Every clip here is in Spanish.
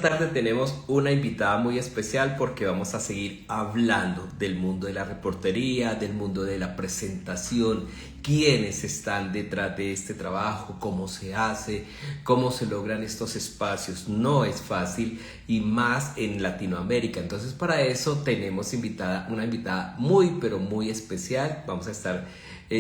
esta tarde tenemos una invitada muy especial porque vamos a seguir hablando del mundo de la reportería, del mundo de la presentación, quiénes están detrás de este trabajo, cómo se hace, cómo se logran estos espacios. No es fácil y más en Latinoamérica. Entonces para eso tenemos una invitada muy pero muy especial. Vamos a estar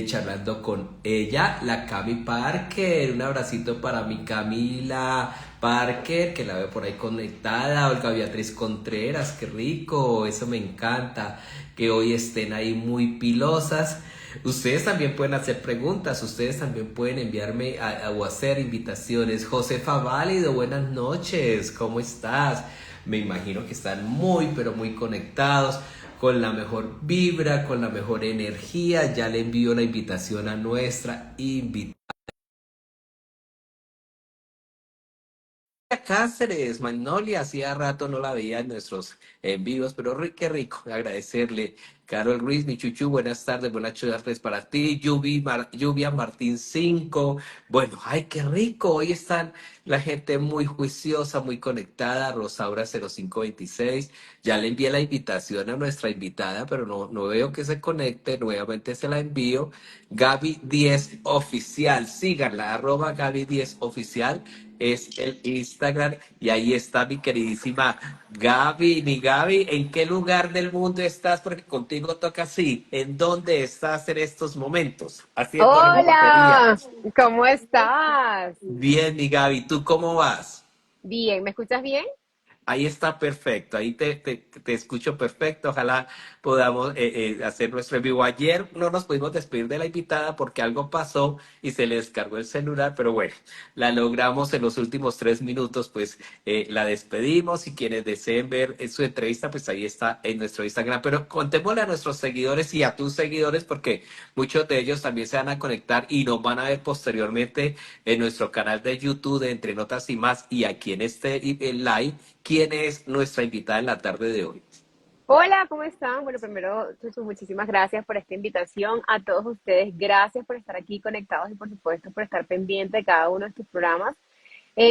charlando con ella, la Cami Parker. Un abracito para mi Camila Parker, que la veo por ahí conectada. Olga Beatriz Contreras, qué rico, eso me encanta, que hoy estén ahí muy pilosas. Ustedes también pueden hacer preguntas, ustedes también pueden enviarme o hacer invitaciones. Josefa Válido, buenas noches, ¿cómo estás? Me imagino que están muy, pero muy conectados, con la mejor vibra, con la mejor energía. Ya le envío la invitación a nuestra invitada. Cáceres, Magnolia, hacía rato no la veía en nuestros en vivos, pero qué rico agradecerle. Carol Ruiz, mi chuchu, buenas buenas tardes para ti. Lluvia Martín 5. Bueno, ay, qué rico. Hoy están la gente muy juiciosa, muy conectada. Rosaura 0526. Ya le envié la invitación a nuestra invitada, pero no veo que se conecte. Nuevamente se la envío. Gaby 10 Oficial, síganla, Gaby 10 Oficial es el Instagram y ahí está mi queridísima Gaby. Mi Gaby, ¿en qué lugar del mundo estás? Porque contigo toca así. ¿En dónde estás en estos momentos? Haciendo reportería. Hola, ¿cómo estás? Bien, mi Gaby, ¿tú cómo vas? Bien, ¿me escuchas bien? Ahí está perfecto, ahí te escucho perfecto. Ojalá podamos hacer nuestro en vivo. Ayer no nos pudimos despedir de la invitada porque algo pasó y se le descargó el celular, pero bueno, la logramos en los últimos 3 minutos, pues la despedimos y quienes deseen ver su entrevista, pues ahí está en nuestro Instagram. Pero contémosle a nuestros seguidores y a tus seguidores porque muchos de ellos también se van a conectar y nos van a ver posteriormente en nuestro canal de YouTube de Entre Notas y Más y aquí en este live. ¿Quién es nuestra invitada en la tarde de hoy? Hola, ¿cómo están? Bueno, primero, Chuchu, muchísimas gracias por esta invitación. A todos ustedes, gracias por estar aquí conectados y por supuesto por estar pendiente de cada uno de tus programas.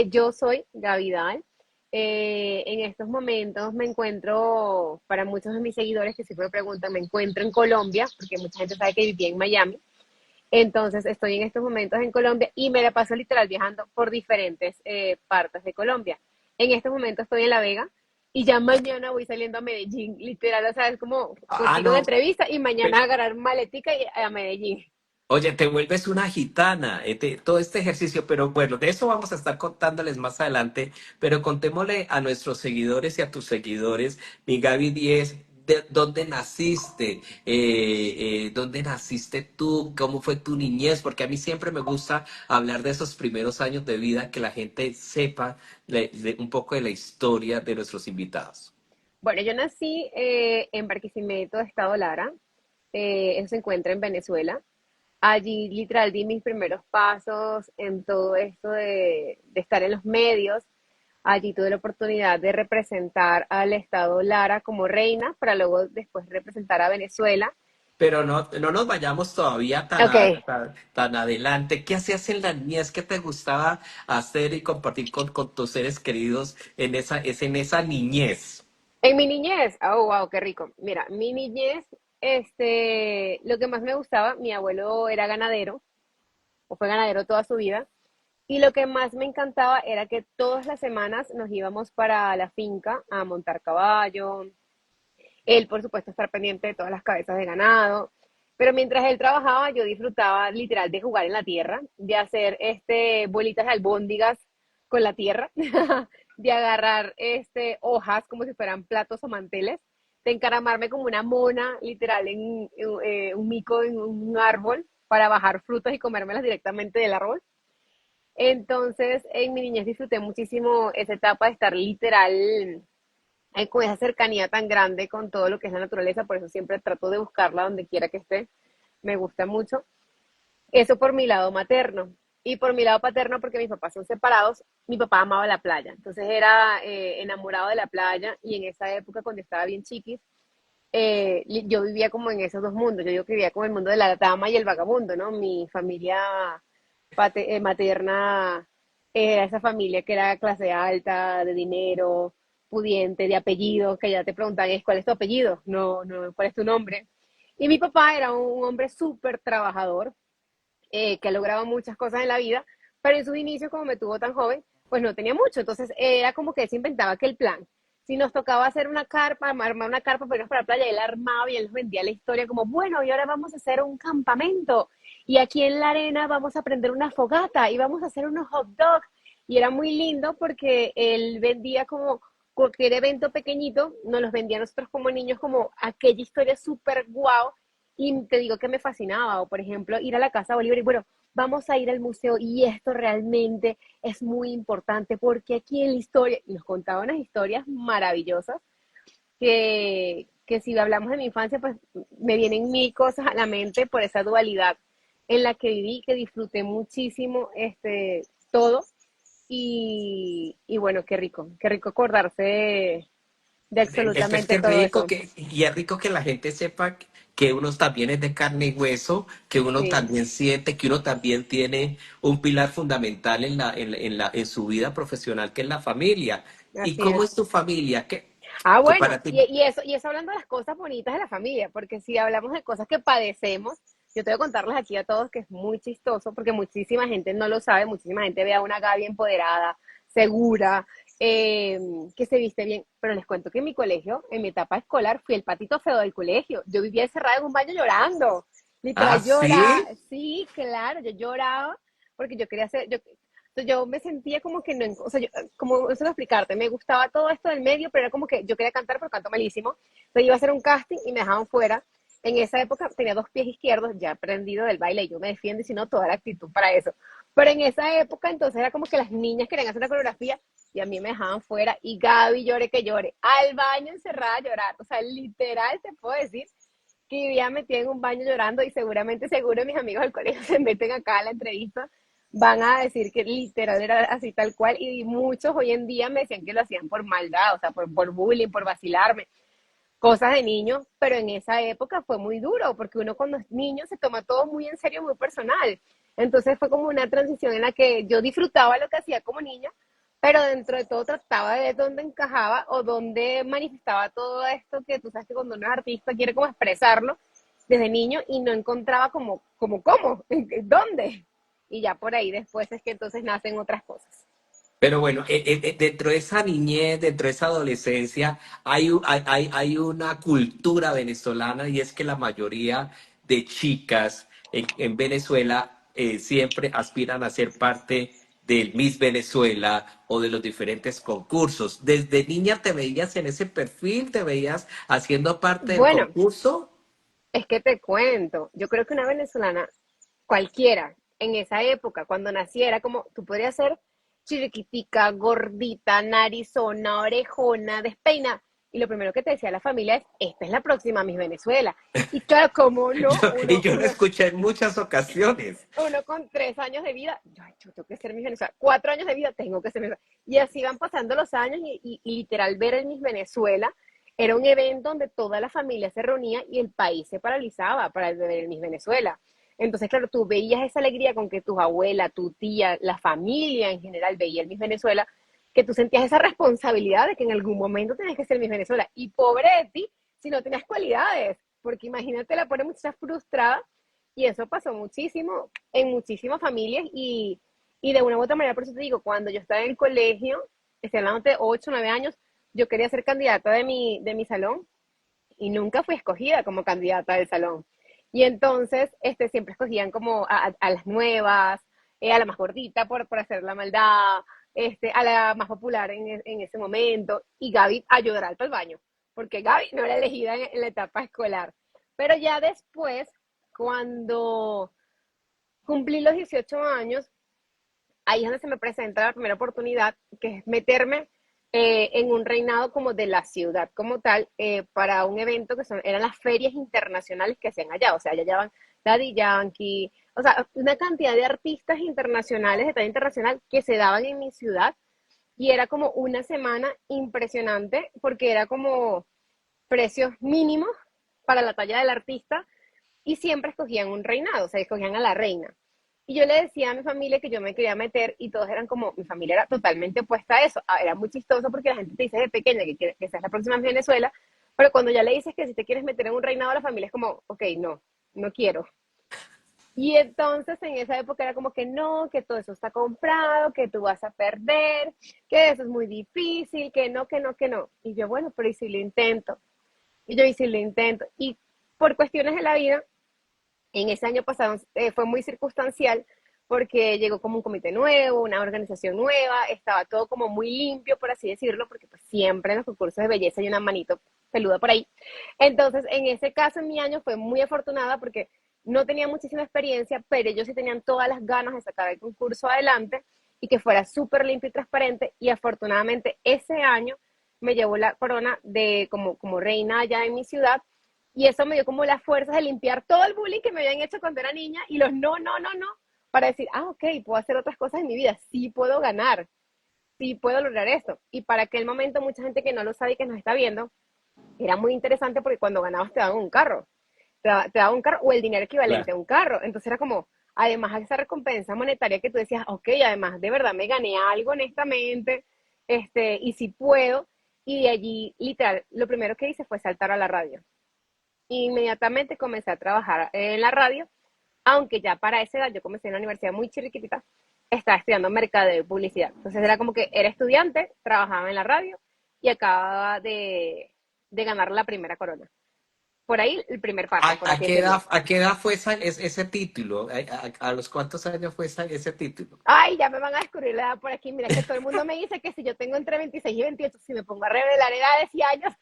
Yo soy Gavidal. En estos momentos me encuentro, para muchos de mis seguidores que siempre me preguntan, me encuentro en Colombia, porque mucha gente sabe que viví en Miami. Entonces estoy en estos momentos en Colombia y me la paso literal viajando por diferentes partes de Colombia. En estos momentos estoy en La Vega y ya mañana voy saliendo a Medellín, literal, o sea, es como Ah, contigo una no. entrevista y mañana pe- agarrar maletica y a Medellín. Oye, te vuelves una gitana, todo este ejercicio, pero bueno, de eso vamos a estar contándoles más adelante, pero contémosle a nuestros seguidores y a tus seguidores, mi Gaby 10, de dónde naciste, dónde naciste tú, cómo fue tu niñez, porque a mí siempre me gusta hablar de esos primeros años de vida, que la gente sepa un poco de la historia de nuestros invitados. Bueno, yo nací en Barquisimeto, Estado Lara. Eso se encuentra en Venezuela. Allí literal di mis primeros pasos en todo esto de estar en los medios. Allí tuve la oportunidad de representar al estado Lara como reina para luego después representar a Venezuela. Pero no nos vayamos todavía Ok, tan adelante. ¿Qué hacías en la niñez? ¿Qué te gustaba hacer y compartir con tus seres queridos en esa niñez? en mi niñez, oh wow, qué rico. Mira, mi niñez, lo que más me gustaba, mi abuelo era ganadero, o fue ganadero toda su vida. Y lo que más me encantaba era que todas las semanas nos íbamos para la finca a montar caballo. Él, por supuesto, estar pendiente de todas las cabezas de ganado. Pero mientras él trabajaba, yo disfrutaba literal de jugar en la tierra, de hacer bolitas de albóndigas con la tierra, de agarrar hojas como si fueran platos o manteles, de encaramarme como una mona, literal, en un mico, en un árbol, para bajar frutas y comérmelas directamente del árbol. Entonces, en mi niñez disfruté muchísimo esa etapa de estar literal con esa cercanía tan grande con todo lo que es la naturaleza, por eso siempre trato de buscarla donde quiera que esté. Me gusta mucho. Eso por mi lado materno. Y por mi lado paterno, porque mis papás son separados, mi papá amaba la playa. Entonces era enamorado de la playa y en esa época, cuando estaba bien chiquis, yo vivía como en esos dos mundos. Yo digo que vivía como el mundo de la dama y el vagabundo, ¿no? Mi familia materna Era esa familia que era clase alta, de dinero, pudiente, de apellido, que ya te preguntan es cuál es tu apellido, no, no, cuál es tu nombre. Y mi papá era un hombre súper trabajador, que ha logrado muchas cosas en la vida, pero en sus inicios, como me tuvo tan joven, pues no tenía mucho. Entonces era como que él se inventaba que el plan. Si nos tocaba hacer una carpa, armar una carpa para irnos para la playa, él armaba y él nos vendía la historia como, bueno, y ahora vamos a hacer un campamento. Y aquí en la arena vamos a prender una fogata y vamos a hacer unos hot dogs. Y era muy lindo porque él vendía como cualquier evento pequeñito, nos los vendía a nosotros como niños como aquella historia súper guau. Y te digo que me fascinaba, o por ejemplo, ir a la Casa Bolívar y bueno, vamos a ir al museo y esto realmente es muy importante porque aquí en la historia, y nos contaba unas historias maravillosas que si hablamos de mi infancia, pues me vienen mil cosas a la mente por esa dualidad en la que viví, que disfruté muchísimo todo. Y bueno, qué rico acordarse de Después absolutamente que todo rico eso. que, y es rico que la gente sepa que uno también es de carne y hueso, que uno Sí, también siente, que uno también tiene un pilar fundamental en su vida profesional, que es la familia. ¿Y así cómo es. es tu familia? Ah, Que bueno, para ti? y eso hablando de las cosas bonitas de la familia, porque si hablamos de cosas que padecemos, yo te voy a contarles aquí a todos que es muy chistoso, porque muchísima gente no lo sabe, muchísima gente ve a una Gaby empoderada, segura, eh, que se viste bien, pero les cuento que en mi colegio, en mi etapa escolar, fui el patito feo del colegio. Yo vivía encerrada en un baño llorando, Ah, literal lloraba, sí. sí, claro, yo lloraba porque yo quería ser, yo me sentía como que no, o sea, yo, como eso de explicarte, me gustaba todo esto del medio, pero era como que yo quería cantar, pero canto malísimo. Entonces iba a hacer un casting y me dejaban fuera. En esa época tenía dos pies izquierdos, ya aprendido del baile, y yo me defiendo y si no, toda la actitud para eso. Pero en esa época, entonces era como que las niñas querían hacer una coreografía y a mí me dejaban fuera. Y Gaby llore que llore, al baño encerrada a llorar. O sea, literal te puedo decir que vivía metida en un baño llorando y seguramente, seguro mis amigos del colegio se meten acá a la entrevista, van a decir que literal era así tal cual y muchos hoy en día me decían que lo hacían por maldad, o sea, por bullying, por vacilarme, cosas de niños, pero en esa época fue muy duro porque uno cuando es niño se toma todo muy en serio, muy personal. Entonces fue como una transición en la que yo disfrutaba lo que hacía como niña, pero dentro de todo trataba de ver dónde encajaba o dónde manifestaba todo esto que tú sabes que cuando uno es artista quiere como expresarlo desde niño y no encontraba cómo, dónde. Y ya por ahí después es que entonces nacen otras cosas. Pero bueno, dentro de esa niñez, dentro de esa adolescencia, hay una cultura venezolana y es que la mayoría de chicas en Venezuela siempre aspiran a ser parte del Miss Venezuela o de los diferentes concursos. ¿Desde niña te veías en ese perfil? ¿Te veías haciendo parte del Bueno, concurso? es que te cuento, yo creo que una venezolana cualquiera en esa época, cuando naciera, como tú podrías ser chiriquitica, gordita, narizona, orejona, despeina. Y lo primero que te decía la familia es, esta es la próxima Miss Venezuela. Y claro, como no, Y yo lo escuché en muchas ocasiones. uno con 3 años de vida, yo tengo que ser Miss Venezuela, 4 años de vida, tengo que ser Miss Venezuela. Y así van pasando los años y literal ver el Miss Venezuela era un evento donde toda la familia se reunía y el país se paralizaba para ver el Miss Venezuela. Entonces, claro, tú veías esa alegría con que tus abuelas, tu tía, la familia en general veía el Miss Venezuela, que tú sentías esa responsabilidad de que en algún momento tenías que ser Miss Venezuela. Y pobre de ti si no tenías cualidades, porque imagínate, la pobre muchacha frustrada y eso pasó muchísimo en muchísimas familias y de una u otra manera, por eso te digo, cuando yo estaba en el colegio, estoy hablando de 8 o 9 años, yo quería ser candidata de mi salón y nunca fui escogida como candidata del salón. Y entonces siempre escogían como a las nuevas, a la más gordita por hacer la maldad, a la más popular en ese momento, y Gaby a llorar al baño, porque Gaby no era elegida en la etapa escolar. Pero ya después, cuando cumplí los 18 años, ahí es donde se me presenta la primera oportunidad, que es meterme en un reinado como de la ciudad como tal, para un evento que eran las ferias internacionales que hacían allá, o sea, allá llevaban Daddy Yankee, o sea, una cantidad de artistas internacionales, de talla internacional, que se daban en mi ciudad, y era como una semana impresionante, porque era como precios mínimos para la talla del artista, y siempre escogían un reinado, o sea, escogían a la reina. Y yo le decía a mi familia que yo me quería meter y todos eran como, mi familia era totalmente opuesta a eso. Era muy chistoso porque la gente te dice de pequeña que seas la próxima en Venezuela, pero cuando ya le dices que si te quieres meter en un reinado, la familia es como, ok, no, no quiero. Y entonces en esa época era como que no, que todo eso está comprado, que tú vas a perder, que eso es muy difícil, que no, que no, que no. Y yo, bueno, pero ¿y si lo intento? Y yo, ¿y si lo intento? Y por cuestiones de la vida, en ese año pasado fue muy circunstancial porque llegó como un comité nuevo, una organización nueva, estaba todo como muy limpio, por así decirlo, porque pues siempre en los concursos de belleza hay una manito peluda por ahí. Entonces, en ese caso, en mi año fue muy afortunada porque no tenía muchísima experiencia, pero ellos sí tenían todas las ganas de sacar el concurso adelante y que fuera súper limpio y transparente. Y afortunadamente ese año me llevó la corona de como reina allá en mi ciudad y eso me dio como las fuerzas de limpiar todo el bullying que me habían hecho cuando era niña y los no, no, no, no, para decir, ok, puedo hacer otras cosas en mi vida, sí puedo ganar, sí puedo lograr esto. Y para aquel momento, mucha gente que no lo sabe y que nos está viendo, era muy interesante porque cuando ganabas te daban un carro, te daban un carro o el dinero equivalente Claro. a un carro. Entonces era como, además de esa recompensa monetaria que tú decías, ok, además de verdad me gané algo honestamente, y si puedo. Y de allí, literal, lo primero que hice fue saltar a la radio. Inmediatamente comencé a trabajar en la radio, aunque ya para esa edad yo comencé en la universidad muy chiquitita, estaba estudiando mercadeo y publicidad. Entonces era como que era estudiante, trabajaba en la radio y acababa de ganar la primera corona. Por ahí el primer paso, por así decirlo. A qué edad fue ese título? A los cuántos años fue ese título? Ay, ya me van a descubrir la edad por aquí. Mira que todo el mundo me dice que si yo tengo entre 26 y 28, si me pongo a revelar edades y años,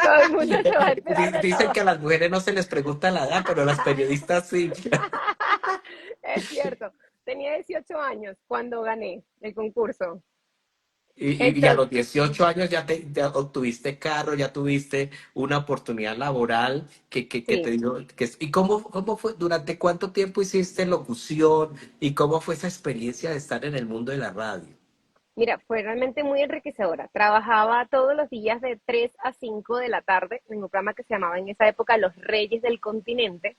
todo el mundo se va a enterar de Dicen todo. que a las mujeres no se les pregunta la edad, pero a las periodistas sí. Es cierto. Tenía 18 años cuando gané el concurso. Y a los Entonces, 18 años ya obtuviste carro, ya tuviste una oportunidad laboral que te sí, dio. ¿Y cómo fue? ¿Durante cuánto tiempo hiciste locución? ¿Y cómo fue esa experiencia de estar en el mundo de la radio? mira, fue realmente muy enriquecedora. Trabajaba todos los días de 3 a 5 de la tarde en un programa que se llamaba en esa época Los Reyes del Continente.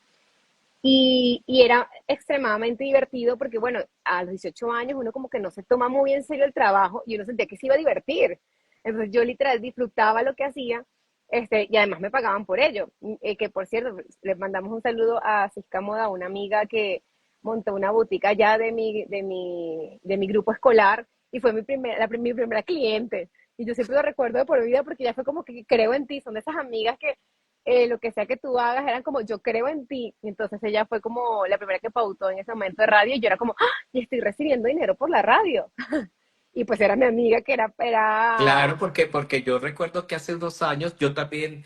Y era extremadamente divertido porque, bueno, a los 18 años uno como que no se toma muy en serio el trabajo y uno sentía que se iba a divertir. Entonces yo literal disfrutaba lo que hacía, y además me pagaban por ello. Que por cierto, les mandamos un saludo a Cisca Moda, una amiga que montó una boutique allá de mi grupo escolar y fue mi primera cliente. Y yo siempre lo recuerdo de por vida porque ya fue como que creo en ti, son de esas amigas que lo que sea que tú hagas, eran como yo creo en ti. Y entonces ella fue como la primera que pautó en ese momento de radio y yo era como, ¡ah! Y estoy recibiendo dinero por la radio. Y pues era mi amiga que Claro, era, porque yo recuerdo que hace unos años yo también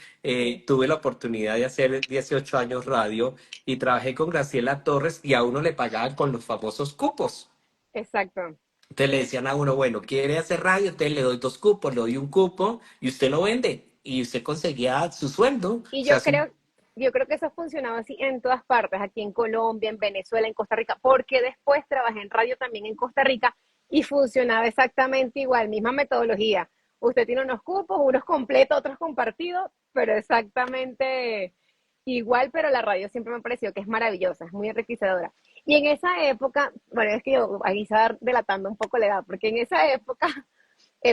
tuve la oportunidad de hacer 18 años radio y trabajé con Graciela Torres y a uno le pagaban con los famosos cupos. exacto. Entonces le decían a uno, bueno, ¿quiere hacer radio? Entonces le doy 2 cupos, le doy un cupo y usted lo vende y usted conseguía su sueldo. O Y sea, yo creo que eso ha funcionado así en todas partes, aquí en Colombia, en Venezuela, en Costa Rica, porque después trabajé en radio también en Costa Rica y funcionaba exactamente igual, misma metodología. Usted tiene unos cupos, unos completos, otros compartidos, pero exactamente igual, pero la radio siempre me pareció que es maravillosa, es muy enriquecedora. Y en esa época, bueno, es que yo ahí estaba delatando un poco la edad, porque en esa época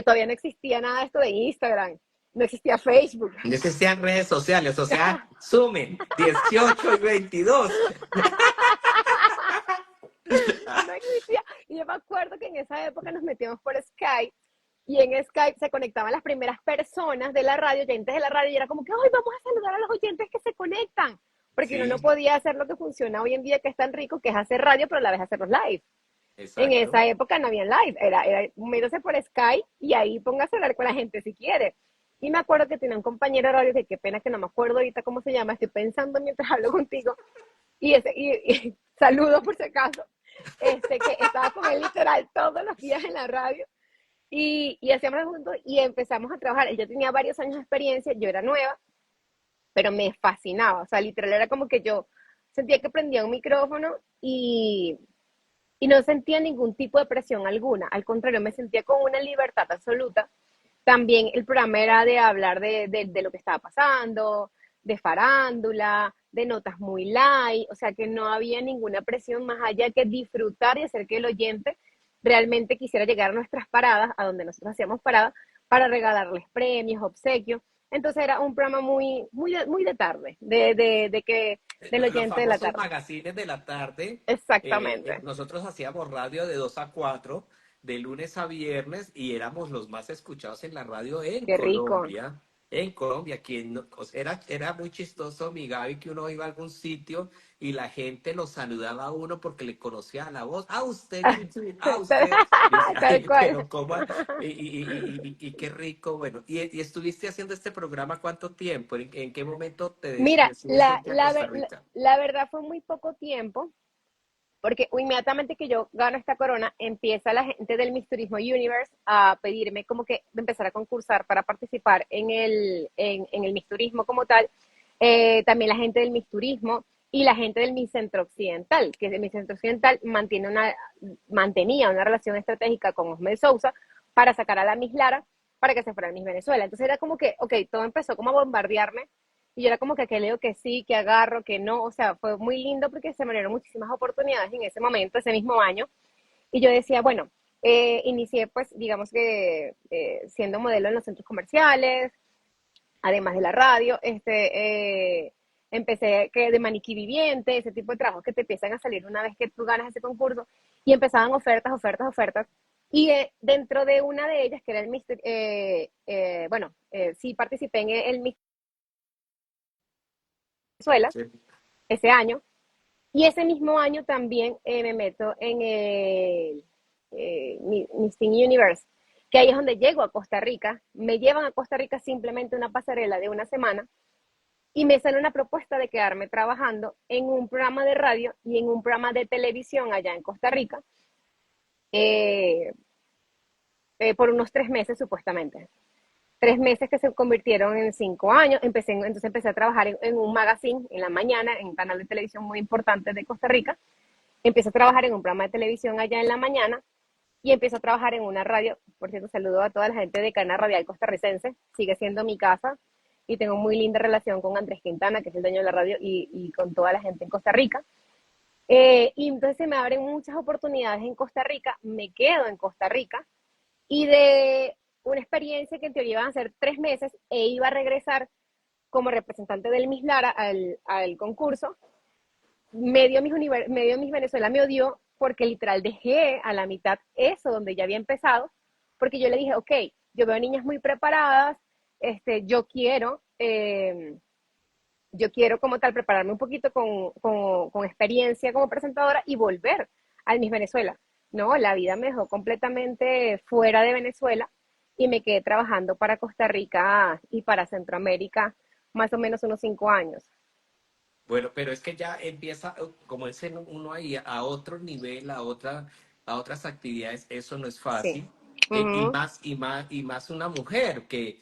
todavía no existía nada de esto de Instagram, no existía Facebook. no existían redes sociales, o sea, sumen 18 y 22. No existía. Y yo me acuerdo que en esa época nos metíamos por Skype y en Skype se conectaban las primeras personas de la radio, oyentes de la radio, y era como que, hoy vamos a saludar a los oyentes que se conectan, porque uno no Sí, podía hacer lo que funciona hoy en día, que es tan rico, que es hacer radio, pero a la vez hacer los live. En exacto. esa época no había live, era métase por Skype y ahí póngase a hablar con la gente si quiere. Y me acuerdo que tenía un compañero de radio, que qué pena que no me acuerdo ahorita cómo se llama, estoy pensando mientras hablo contigo, y saludos por si acaso, que estaba con él literal todos los días en la radio y hacíamos juntos y empezamos a trabajar. Él ya tenía varios años de experiencia, yo era nueva, pero me fascinaba, o sea, literal era como que yo sentía que prendía un micrófono y no sentía ningún tipo de presión alguna, al contrario, me sentía con una libertad absoluta. También el programa era de hablar de lo que estaba pasando, de farándula, de notas muy light, o sea que no había ninguna presión más allá que disfrutar y hacer que el oyente realmente quisiera llegar a nuestras paradas, a donde nosotros hacíamos paradas, para regalarles premios, obsequios. Entonces era un programa muy de tarde, de que del Los oyente de la famosos tarde. magazines de la tarde. Exactamente. Nosotros hacíamos radio de 2 a 4 de lunes a viernes, y éramos los más escuchados en la radio en Qué rico. Colombia. En Colombia, quien era muy chistoso, mi Gaby, que uno iba a algún sitio y la gente lo saludaba a uno porque le conocía la voz. A usted, Chuchu, a usted. Y decía, Tal ay, cual. pero cómo, y qué rico. Bueno, y estuviste haciendo este programa cuánto tiempo? ¿En qué momento te Mira, decides irte a Costa Rica? la verdad fue muy poco tiempo, porque inmediatamente que yo gano esta corona, empieza la gente del Miss Turismo Universe a pedirme como que empezar a concursar para participar en el Miss Turismo como tal. También la gente del Miss Turismo y la gente del Miss Centro Occidental, que el Miss Centro Occidental mantenía una relación estratégica con Osmel Sousa para sacar a la Miss Lara para que se fuera a Miss Venezuela. Entonces era como que, ok, todo empezó como a bombardearme y yo era como que leo que sí, que agarro, que no. O sea, fue muy lindo porque se me dieron muchísimas oportunidades en ese momento, ese mismo año. Y yo decía, bueno, inicié pues, digamos que siendo modelo en los centros comerciales, además de la radio, empecé que de maniquí viviente, ese tipo de trabajos que te empiezan a salir una vez que tú ganas ese concurso, y empezaban ofertas. Y dentro de una de ellas, que era el Mister, sí participé en el Miss Venezuela Sí. ese año. Y ese mismo año también me meto en el Miss Teen Universe, que ahí es donde llego a Costa Rica. Me llevan a Costa Rica simplemente una pasarela de una semana y me sale una propuesta de quedarme trabajando en un programa de radio y en un programa de televisión allá en Costa Rica eh, por unos 3 meses supuestamente. 3 meses que se convirtieron en 5 años. Entonces empecé a trabajar en un magazine en la mañana, en un canal de televisión muy importante de Costa Rica. Empiezo a trabajar en un programa de televisión allá en la mañana y empiezo a trabajar en una radio. Por cierto, saludo a toda la gente de Cadena Radial Costarricense, sigue siendo mi casa y tengo muy linda relación con Andrés Quintana, que es el dueño de la radio, y con toda la gente en Costa Rica. Y entonces se me abren muchas oportunidades en Costa Rica, me quedo en Costa Rica y de una experiencia que en teoría iban a ser 3 meses e iba a regresar como representante del Miss Lara al concurso, medio Miss Venezuela me odió porque literal dejé a la mitad eso donde ya había empezado, porque yo le dije, ok, yo veo niñas muy preparadas, yo quiero como tal prepararme un poquito con experiencia como presentadora y volver al Miss Venezuela. No, la vida me dejó completamente fuera de Venezuela y me quedé trabajando para Costa Rica y para Centroamérica más o menos unos 5 años. Bueno, pero es que ya empieza, como dice uno ahí, a otro nivel, a otras actividades, eso no es Sí. fácil. Y Ujú. más una mujer que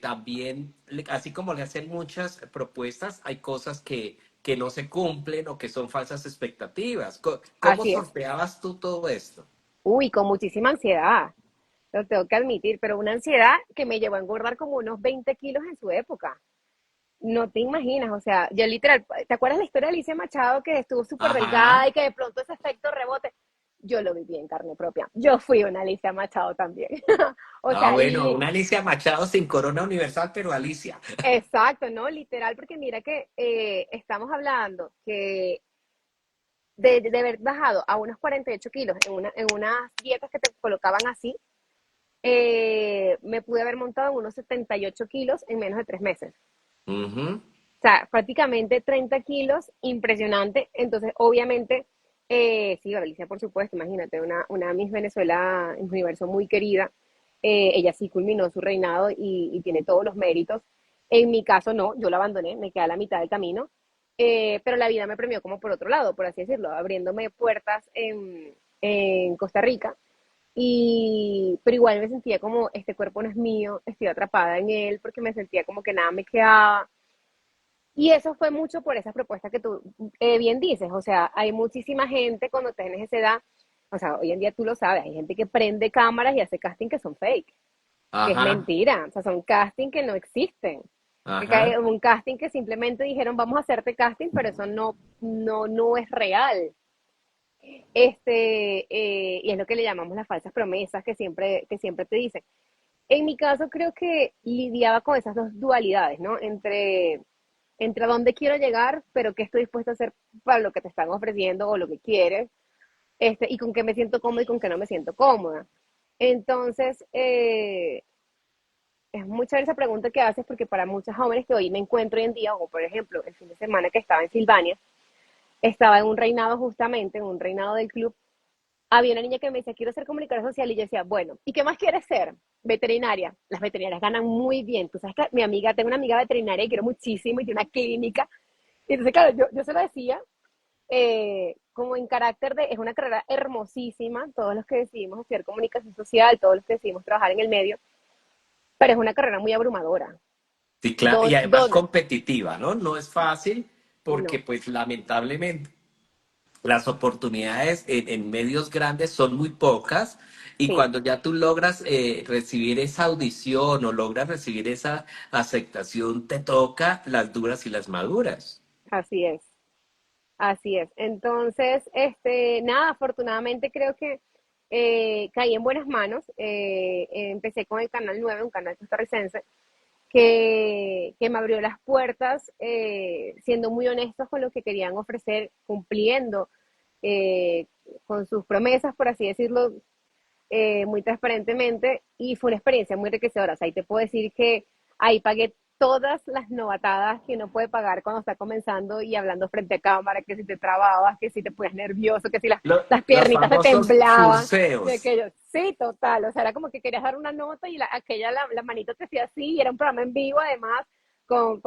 también, así como le hacen muchas propuestas, hay cosas que no se cumplen o que son falsas expectativas. ¿Cómo Así es. sorteabas tú todo esto? Uy, con muchísima ansiedad, lo tengo que admitir, pero una ansiedad que me llevó a engordar como unos 20 kilos en su época. No te imaginas, o sea, yo literal, ¿te acuerdas la historia de Alicia Machado que estuvo súper delgada Ajá. y que de pronto ese efecto rebote? Yo lo viví en carne propia. Yo fui una Alicia Machado también. O Ah, sea, bueno, una Alicia Machado sin corona universal, pero Alicia. exacto, ¿no? Literal, porque mira que estamos hablando que de haber bajado a unos 48 kilos en unas dietas que te colocaban así, me pude haber montado en unos 78 kilos en menos de 3 meses. Ujú. O sea, prácticamente 30 kilos, impresionante. Entonces, obviamente, sí, Alicia, por supuesto, imagínate, una Miss Venezuela en universo muy querida. Ella sí culminó su reinado y tiene todos los méritos. En mi caso, no, yo la abandoné, me quedé a la mitad del camino. Pero la vida me premió como por otro lado, por así decirlo, abriéndome puertas en Costa Rica. Pero igual me sentía como, este cuerpo no es mío, estoy atrapada en él, porque me sentía como que nada me quedaba. Y eso fue mucho por esas propuestas que tú bien dices. O sea, hay muchísima gente cuando tienes esa edad, o sea, hoy en día tú lo sabes, hay gente que prende cámaras y hace casting que son fake, que es Ajá. mentira, o sea, son casting que no existen. Acá hay Ajá. un casting que simplemente dijeron, vamos a hacerte casting, pero eso no es real. Y es lo que le llamamos las falsas promesas que siempre te dicen. En mi caso creo que lidiaba con esas dos dualidades, ¿no? Entre dónde quiero llegar, pero qué estoy dispuesto a hacer para lo que te están ofreciendo o lo que quieres, y con qué me siento cómoda y con qué no me siento cómoda. Entonces, es mucha esa pregunta que haces porque para muchos jóvenes que hoy me encuentro hoy en día, o por ejemplo, el fin de semana que estaba en Silvania, estaba en un reinado justamente, en un reinado del club, había una niña que me decía, quiero ser comunicadora social, y yo decía, bueno, ¿y qué más quieres ser? Veterinaria. Las veterinarias ganan muy bien. Tú sabes que mi amiga, tengo una amiga veterinaria y quiero muchísimo y tiene una clínica. Y entonces, claro, yo se lo decía como en carácter de, es una carrera hermosísima, todos los que decidimos estudiar comunicación social, todos los que decidimos trabajar en el medio, pero es una carrera muy abrumadora. Sí, claro, y Don, además don, competitiva, ¿no? No es fácil porque no, pues lamentablemente las oportunidades en medios grandes son muy pocas y sí, cuando ya tú logras recibir esa audición o logras recibir esa aceptación, te toca las duras y las maduras. así es. Así es. Entonces, nada, afortunadamente creo que caí en buenas manos. Empecé con el Canal 9, un canal costarricense, que me abrió las puertas, siendo muy honestos con lo que querían ofrecer, cumpliendo eh, con sus promesas, por así decirlo, muy transparentemente, y fue una experiencia muy enriquecedora. O sea, ahí te puedo decir que ahí pagué todas las novatadas que uno puede pagar cuando está comenzando y hablando frente a cámara, que si te trababas, que si te ponías nervioso, que si las Los piernitas te famosos temblaban, de furseos. aquello. Sí, total, o sea, era como que querías dar una nota y la manito te hacía así, y era un programa en vivo además, con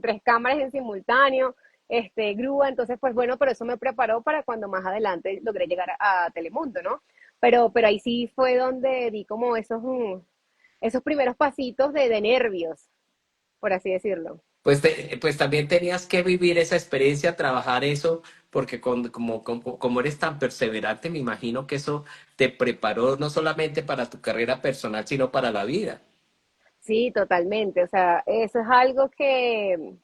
tres cámaras en simultáneo, grúa, entonces pues bueno, pero eso me preparó para cuando más adelante logré llegar a Telemundo, ¿no? Pero ahí sí fue donde di como esos primeros pasitos de nervios, por así decirlo. Pues, pues también tenías que vivir esa experiencia, trabajar eso, porque como eres tan perseverante, me imagino que eso te preparó no solamente para tu carrera personal, sino para la vida. Sí, totalmente. O sea, es algo que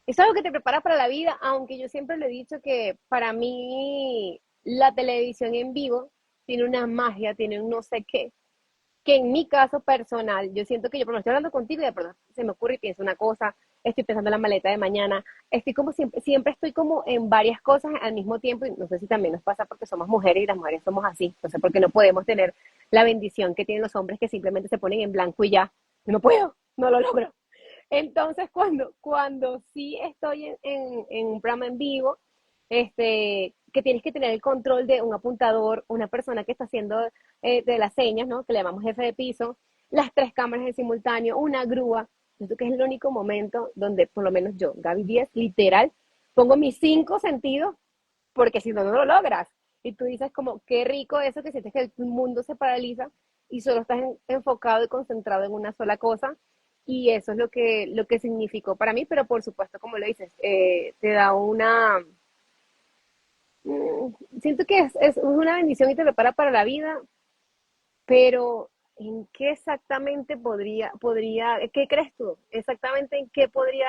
te prepara para la vida, aunque yo siempre le he dicho que para mí la televisión en vivo tiene una magia, tiene un no sé qué, que en mi caso personal, yo siento que yo, por ejemplo, estoy hablando contigo y de pronto se me ocurre y pienso una cosa, estoy pensando en la maleta de mañana, estoy como siempre estoy como en varias cosas al mismo tiempo, y no sé si también nos pasa porque somos mujeres y las mujeres somos así, no sé por qué no podemos tener la bendición que tienen los hombres que simplemente se ponen en blanco y ya, no puedo, no lo logro. Entonces, cuando sí estoy en un programa en vivo, que tienes que tener el control de un apuntador, una persona que está haciendo de las señas, ¿no? Que le llamamos jefe de piso, las tres cámaras en simultáneo, una grúa. Siento que es el único momento donde, por lo menos yo, Gaby Díaz, literal, pongo mis cinco sentidos, porque si no, no lo logras. Y tú dices como, qué rico eso que sientes que el mundo se paraliza y solo estás enfocado y concentrado en una sola cosa. Y eso es lo que significó para mí, pero por supuesto, como lo dices, te da siento que es una bendición y te prepara para la vida, pero ¿en qué exactamente qué crees tú? Exactamente en qué podría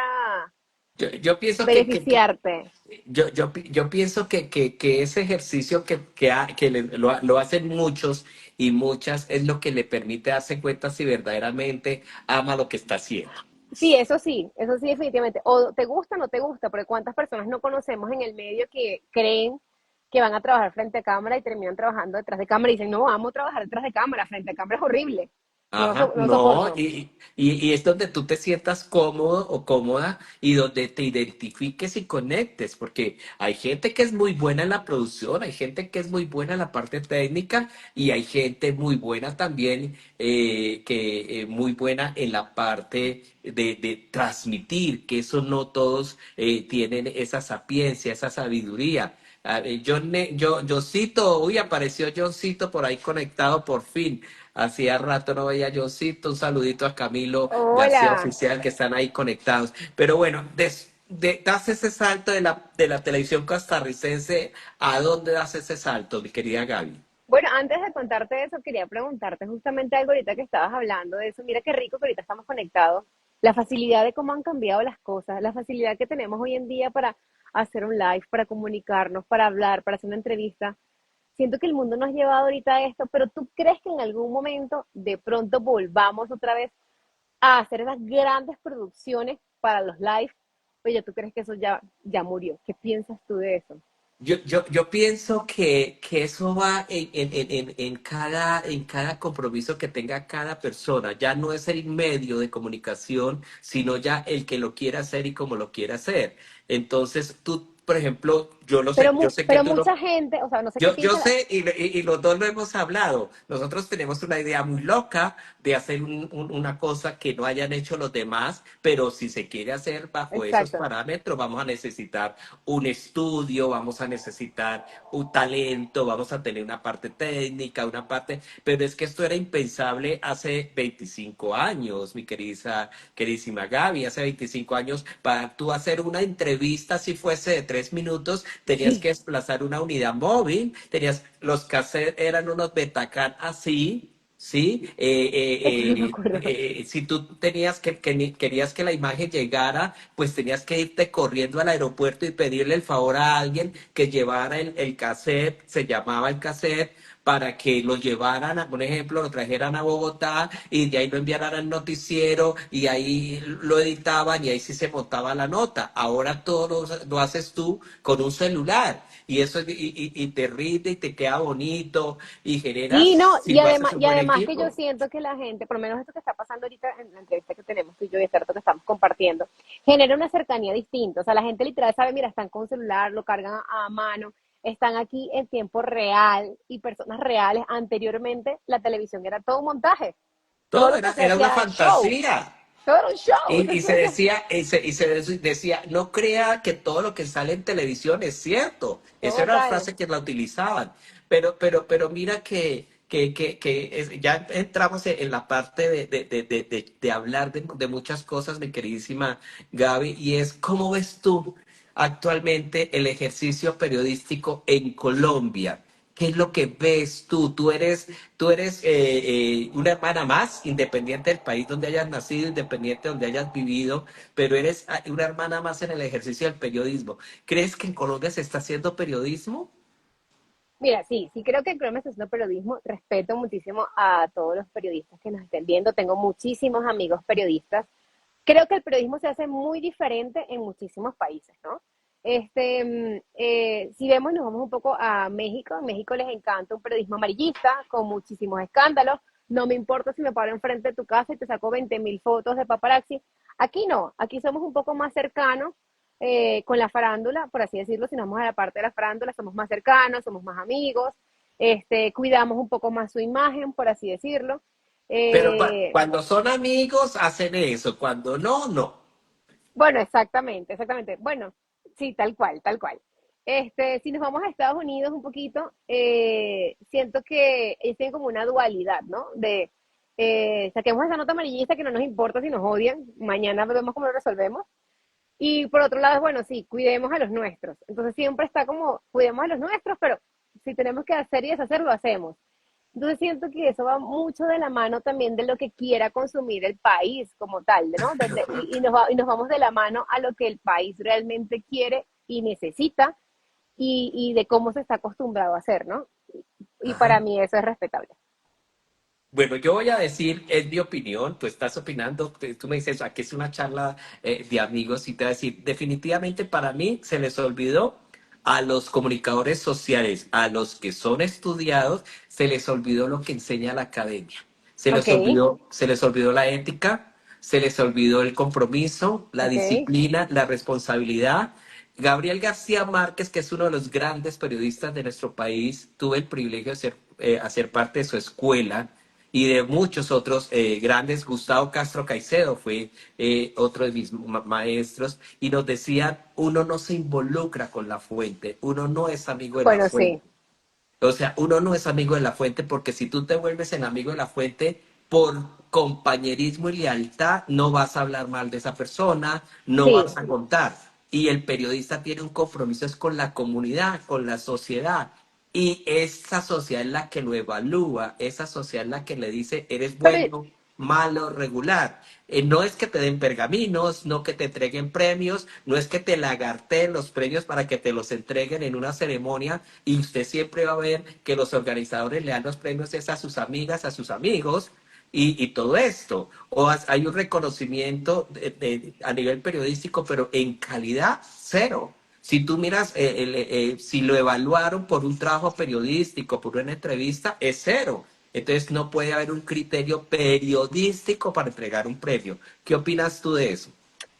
Yo pienso beneficiarte. yo pienso que ese ejercicio lo hacen muchos y muchas es lo que le permite darse cuenta si verdaderamente ama lo que está haciendo. Eso sí, definitivamente. O te gusta o no te gusta, porque cuántas personas no conocemos en el medio que creen que van a trabajar frente a cámara y terminan trabajando detrás de cámara y dicen, no, amo trabajar detrás de cámara, frente a cámara es horrible. Ajá, No no, soporto. y es donde tú te sientas cómodo o cómoda y donde te identifiques y conectes, porque hay gente que es muy buena en la producción, hay gente que es muy buena en la parte técnica y hay gente muy buena también, muy buena en la parte de transmitir, que eso no todos tienen esa sapiencia, esa sabiduría. Yo cito, uy, apareció Johncito por ahí conectado por fin. Hacía rato no veía a Johncito, un saludito a Camilo García Hola. Oficial que están ahí conectados. Pero bueno, das ese salto de la televisión costarricense, ¿a dónde das ese salto, mi querida Gaby? Bueno, antes de contarte eso, quería preguntarte justamente algo ahorita que estabas hablando de eso. Mira qué rico que ahorita estamos conectados la facilidad de cómo han cambiado las cosas, la facilidad que tenemos hoy en día para hacer un live, para comunicarnos, para hablar, para hacer una entrevista. Siento que el mundo nos ha llevado ahorita a esto, pero ¿tú crees que en algún momento de pronto volvamos otra vez a hacer esas grandes producciones para los live? Oye, ¿tú crees que eso ya murió? ¿Qué piensas tú de eso? Yo pienso que eso va en cada compromiso que tenga cada persona. Ya no es el medio de comunicación, sino ya el que lo quiera hacer y cómo lo quiera hacer. Entonces, tú, por ejemplo, yo sé que Pero tú mucha no. gente, o sea, no sé qué Yo piensa sé, y los dos lo hemos hablado. Nosotros tenemos una idea muy loca de hacer una cosa que no hayan hecho los demás, pero si se quiere hacer bajo esos exacto. parámetros, vamos a necesitar un estudio, vamos a necesitar un talento, vamos a tener una parte técnica, una parte. Pero es que esto era impensable hace 25 años, mi queridísima Gaby. Hace 25 años, para tú hacer una entrevista, si fuese de 3 minutos, tenías que Sí, desplazar una unidad móvil, los cassettes eran unos Betacam así. Sí, eso no me acuerdo. si tú querías que la imagen llegara, pues tenías que irte corriendo al aeropuerto y pedirle el favor a alguien que llevara el cassette, se llamaba el cassette, para que lo llevaran, por ejemplo, lo trajeran a Bogotá y de ahí lo enviaran al noticiero y ahí lo editaban y ahí sí se montaba la nota. Ahora todo lo haces tú con un celular y eso y te rinde y te queda bonito y Sí, no, generas, si lo haces un y buen además que yo equipo. siento que la gente, por lo menos esto que está pasando ahorita en la entrevista que tenemos tú y yo, y es cierto que estamos compartiendo, genera una cercanía distinta. O sea, la gente literal sabe, mira, están con celular, lo cargan a mano, están aquí en tiempo real y personas reales. Anteriormente, la televisión era todo un montaje. Todo Todo lo que era, se era una hacía era show. fantasía. Todo era un show. Y Entonces, se decía, decía, no crea que todo lo que sale en televisión es cierto. Esa era la total. frase que la utilizaban. Pero mira ya entramos en la parte de hablar de muchas cosas, mi queridísima Gaby, y es cómo ves tú actualmente el ejercicio periodístico en Colombia. ¿Qué es lo que ves tú? Tú eres una hermana más, independiente del país donde hayas nacido, independiente de donde hayas vivido, pero eres una hermana más en el ejercicio del periodismo. ¿Crees que en Colombia se está haciendo periodismo? Mira, sí creo que en Colombia está haciendo periodismo. Respeto muchísimo a todos los periodistas que nos estén viendo. Tengo muchísimos amigos periodistas. Creo que el periodismo se hace muy diferente en muchísimos países, ¿no? Si vemos, nos vamos un poco a México. En México les encanta un periodismo amarillista, con muchísimos escándalos. No me importa si me paro enfrente de tu casa y te saco 20.000 fotos de paparazzi. Aquí no, aquí somos un poco más cercanos con la farándula, por así decirlo. Si nos vamos a la parte de la farándula, somos más cercanos, somos más amigos, cuidamos un poco más su imagen, por así decirlo. Pero Eh, cuando son amigos hacen eso, cuando no, no. Bueno, exactamente. Bueno, sí, tal cual, tal cual. Si nos vamos a Estados Unidos un poquito, siento que ellos tienen como una dualidad, ¿no? Saquemos esa nota amarillista que no nos importa si nos odian, mañana vemos cómo lo resolvemos. Y por otro lado, bueno, sí, cuidemos a los nuestros. Entonces siempre está como, cuidemos a los nuestros, pero si tenemos que hacer y deshacer, lo hacemos. Entonces siento que eso va mucho de la mano también de lo que quiera consumir el país como tal, ¿no? Y nos vamos de la mano a lo que el país realmente quiere y necesita y de cómo se está acostumbrado a hacer, ¿no? Y para Ajá. mí eso es respetable. Bueno, yo voy a decir, es mi opinión, tú estás opinando, tú me dices, aquí es una charla de amigos y te voy a decir, definitivamente para mí se les olvidó a los comunicadores sociales, a los que son estudiados, se les olvidó lo que enseña la academia. Ok, Se les olvidó la ética, se les olvidó el compromiso, la ok. disciplina, la responsabilidad. Gabriel García Márquez, que es uno de los grandes periodistas de nuestro país, tuve el privilegio de hacer parte de su escuela y de muchos otros grandes. Gustavo Castro Caicedo fue otro de mis maestros y nos decía, uno no se involucra con la fuente, uno no es amigo de la Bueno, sí, fuente. O sea, uno no es amigo de la fuente porque si tú te vuelves el amigo de la fuente por compañerismo y lealtad, no vas a hablar mal de esa persona, no sí. vas a contar. Y el periodista tiene un compromiso es con la comunidad, con la sociedad. Y esa sociedad es la que lo evalúa, esa sociedad es la que le dice, eres Pero bueno. malo, regular. No es que te den pergaminos, no que te entreguen premios, no es que te lagarteen los premios para que te los entreguen en una ceremonia y usted siempre va a ver que los organizadores le dan los premios es a sus amigas, a sus amigos y todo esto. Hay un reconocimiento a nivel periodístico, pero en calidad cero. Si tú miras, si lo evaluaron por un trabajo periodístico, por una entrevista, es cero. Entonces no puede haber un criterio periodístico para entregar un premio. ¿Qué opinas tú de eso?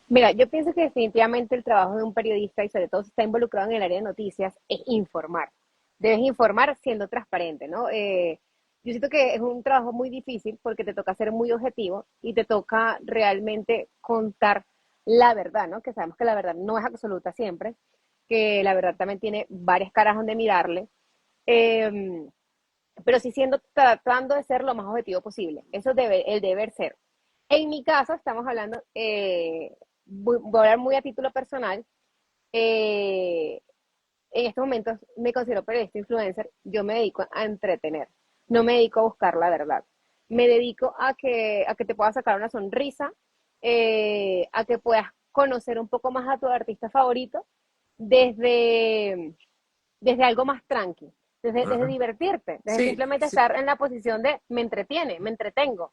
Mira, yo pienso que definitivamente el trabajo de un periodista, y sobre todo si está involucrado en el área de noticias, es informar. Debes informar siendo transparente, ¿no? Yo siento que es un trabajo muy difícil porque te toca ser muy objetivo y te toca realmente contar la verdad, ¿no? Que sabemos que la verdad no es absoluta siempre, que la verdad también tiene varias caras donde mirarle, eh, pero sí siendo, tratando de ser lo más objetivo posible. Eso debe, el deber ser. En mi caso, estamos hablando, voy a hablar muy a título personal. eh, en estos momentos me considero periodista influencer. Yo me dedico a entretener, no me dedico a buscar la verdad. Me dedico a que te puedas sacar una sonrisa, a que puedas conocer un poco más a tu artista favorito desde, desde algo más tranqui, desde Ajá. divertirte, desde Sí, simplemente sí. estar en la posición de me entretiene, me entretengo,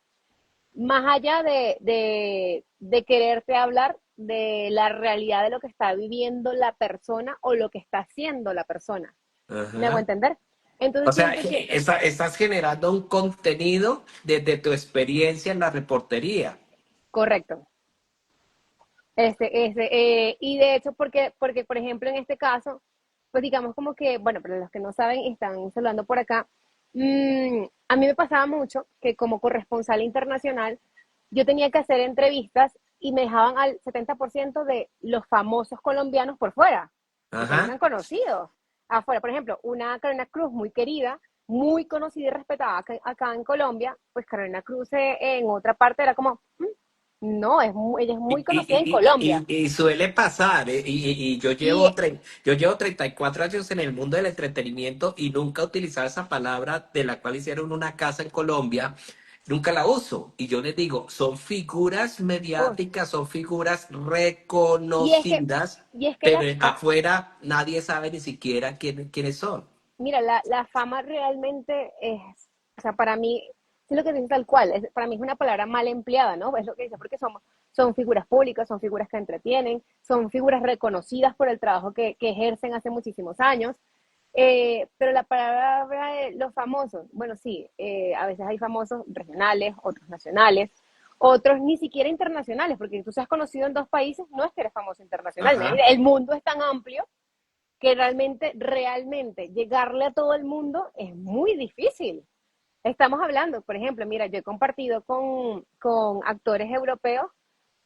más allá de quererte hablar de la realidad de lo que está viviendo la persona o lo que está haciendo la persona. ¿Me hago Ajá. entender? O Entonces sea, siento que, estás generando un contenido desde tu experiencia en la reportería. correcto, y de hecho, porque, por ejemplo, en este caso, pues digamos como que, bueno, para los que no saben, están saludando por acá, a mí me pasaba mucho que como corresponsal internacional, yo tenía que hacer entrevistas y me dejaban al 70% de los famosos colombianos por fuera, porque no eran Ajá. conocidos. Afuera, por ejemplo, una Carolina Cruz muy querida, muy conocida y respetada acá en Colombia, pues Carolina Cruz en otra parte era como, no, ella es Y, muy conocida en y, Colombia. y suele pasar, ¿eh? Y Y yo llevo 34 años en el mundo del entretenimiento y nunca he utilizado esa palabra de la cual hicieron una casa en Colombia, nunca la uso. Y yo les digo, son figuras oh, mediáticas, son figuras y es que, reconocidas, y es que pero afuera nadie sabe ni siquiera quiénes son. mira, la fama realmente es, o sea, para mí, es lo que dice tal cual, para mí es una palabra mal empleada, ¿no? Es lo que dice, porque son figuras públicas, son figuras que entretienen, son figuras reconocidas por el trabajo que ejercen hace muchísimos años. Pero la palabra de los famosos, bueno, sí, a veces hay famosos regionales, otros nacionales, otros ni siquiera internacionales, porque tú seas conocido en dos países, no es que eres famoso internacional. Ajá. El mundo es tan amplio que realmente llegarle a todo el mundo es muy difícil. Estamos hablando, por ejemplo, mira, yo he compartido con actores europeos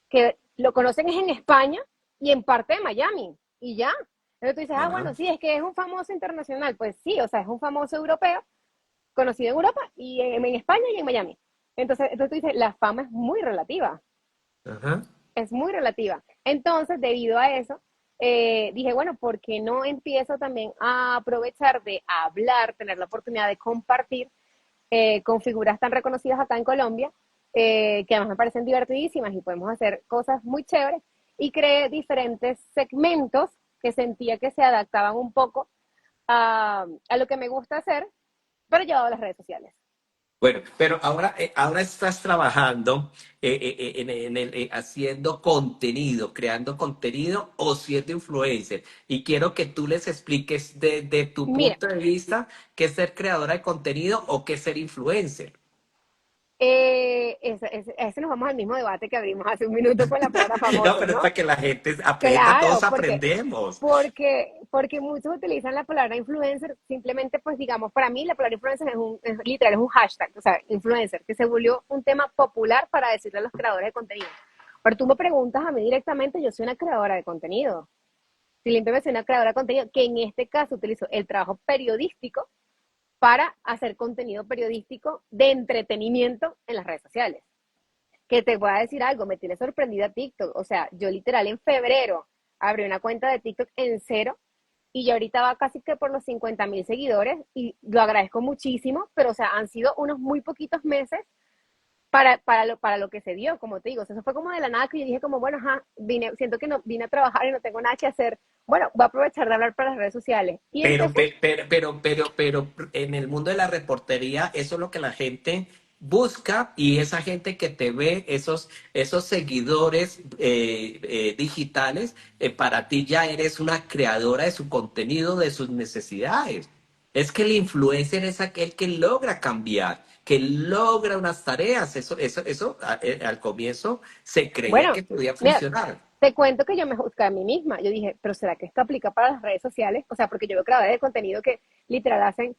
que lo conocen es en España y en parte de Miami, y ya. Entonces tú dices, ah, Ajá. bueno, sí, es que es un famoso internacional. Pues sí, o sea, es un famoso europeo, conocido en Europa, y en España y en Miami. Entonces tú dices, la fama es muy relativa, Ajá. es muy relativa. Entonces, debido a eso, dije, bueno, ¿por qué no empiezo también a aprovechar de hablar, tener la oportunidad de compartir con figuras tan reconocidas acá en Colombia, que además me parecen divertidísimas y podemos hacer cosas muy chéveres? Y creé diferentes segmentos que sentía que se adaptaban un poco a lo que me gusta hacer, pero llevado a las redes sociales. Bueno, pero ahora estás trabajando haciendo contenido, creando contenido o siendo influencer. Y quiero que tú les expliques desde tu Mira, punto de vista qué es ser creadora de contenido o qué es ser influencer. ese nos vamos al mismo debate que abrimos hace un minuto con la palabra No, famoso, pero es ¿no? para que la gente aprenda, todos Claro, aprendemos. porque muchos utilizan la palabra influencer, simplemente, pues digamos, para mí la palabra influencer es literal, es un hashtag, o sea, influencer, que se volvió un tema popular para decirle a los creadores de contenido. Pero tú me preguntas a mí directamente, yo soy una creadora de contenido. Si limpiamente soy una creadora de contenido, que en este caso utilizo el trabajo periodístico para hacer contenido periodístico de entretenimiento en las redes sociales. Que te voy a decir algo, me tiene sorprendida TikTok. O sea, yo literal en febrero abrí una cuenta de TikTok en cero y ya ahorita va casi que por los 50.000 seguidores y lo agradezco muchísimo, pero o sea, han sido unos muy poquitos meses para lo que se dio, como te digo. O sea, eso fue como de la nada que yo dije como, bueno, ajá, siento que no, vine a trabajar y no tengo nada que hacer. Bueno, voy a aprovechar de hablar para las redes sociales. Y Pero, empecé. pero en el mundo de la reportería, eso es lo que la gente busca y esa gente que te ve, esos seguidores digitales, para ti ya eres una creadora de su contenido, de sus necesidades. Es que el influencer es aquel que logra cambiar, que logra unas tareas. Al comienzo se creía Bueno, que podía mira, funcionar. te cuento que yo me juzgué a mí misma. Yo dije, pero ¿será que esto aplica para las redes sociales? O sea, porque yo veo creadores de contenido que literal hacen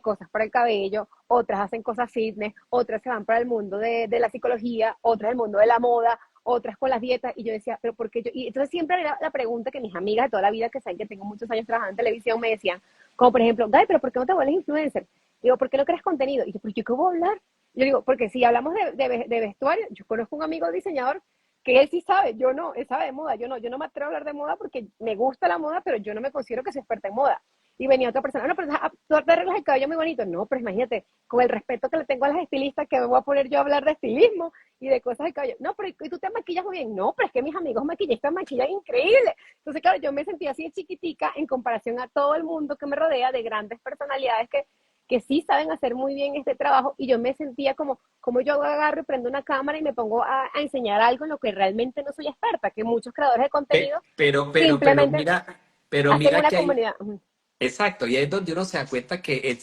cosas para el cabello, otras hacen cosas fitness, otras se van para el mundo de la psicología, otras el mundo de la moda, otras con las dietas. Y yo decía, pero ¿por qué yo? Y entonces siempre era la pregunta que mis amigas de toda la vida, que saben que tengo muchos años trabajando en televisión, me decían, como por ejemplo, Guy, pero ¿por qué no te vuelves influencer? Digo, ¿por qué no creas contenido? Y yo, ¿pero yo qué voy a hablar? Yo digo, porque si hablamos de vestuario, yo conozco un amigo diseñador que él sí sabe, yo no, él sabe de moda, yo no me atrevo a hablar de moda porque me gusta la moda, pero yo no me considero que soy experta en moda. Y venía otra persona, no, pero tú te arreglas el cabello muy bonito. No, pero imagínate, con el respeto que le tengo a las estilistas, que me voy a poner yo a hablar de estilismo y de cosas de cabello. No, pero ¿y tú te maquillas muy bien? No, pero es que mis amigos maquillistas maquillan increíble. Entonces, claro, yo me sentía así de chiquitica en comparación a todo el mundo que me rodea de grandes personalidades que sí saben hacer muy bien este trabajo y yo me sentía como yo agarro y prendo una cámara y me pongo a enseñar algo en lo que realmente no soy experta, que muchos creadores de contenido simplemente Pero hacen mira una que hay. comunidad. Exacto, y ahí es donde uno se da cuenta que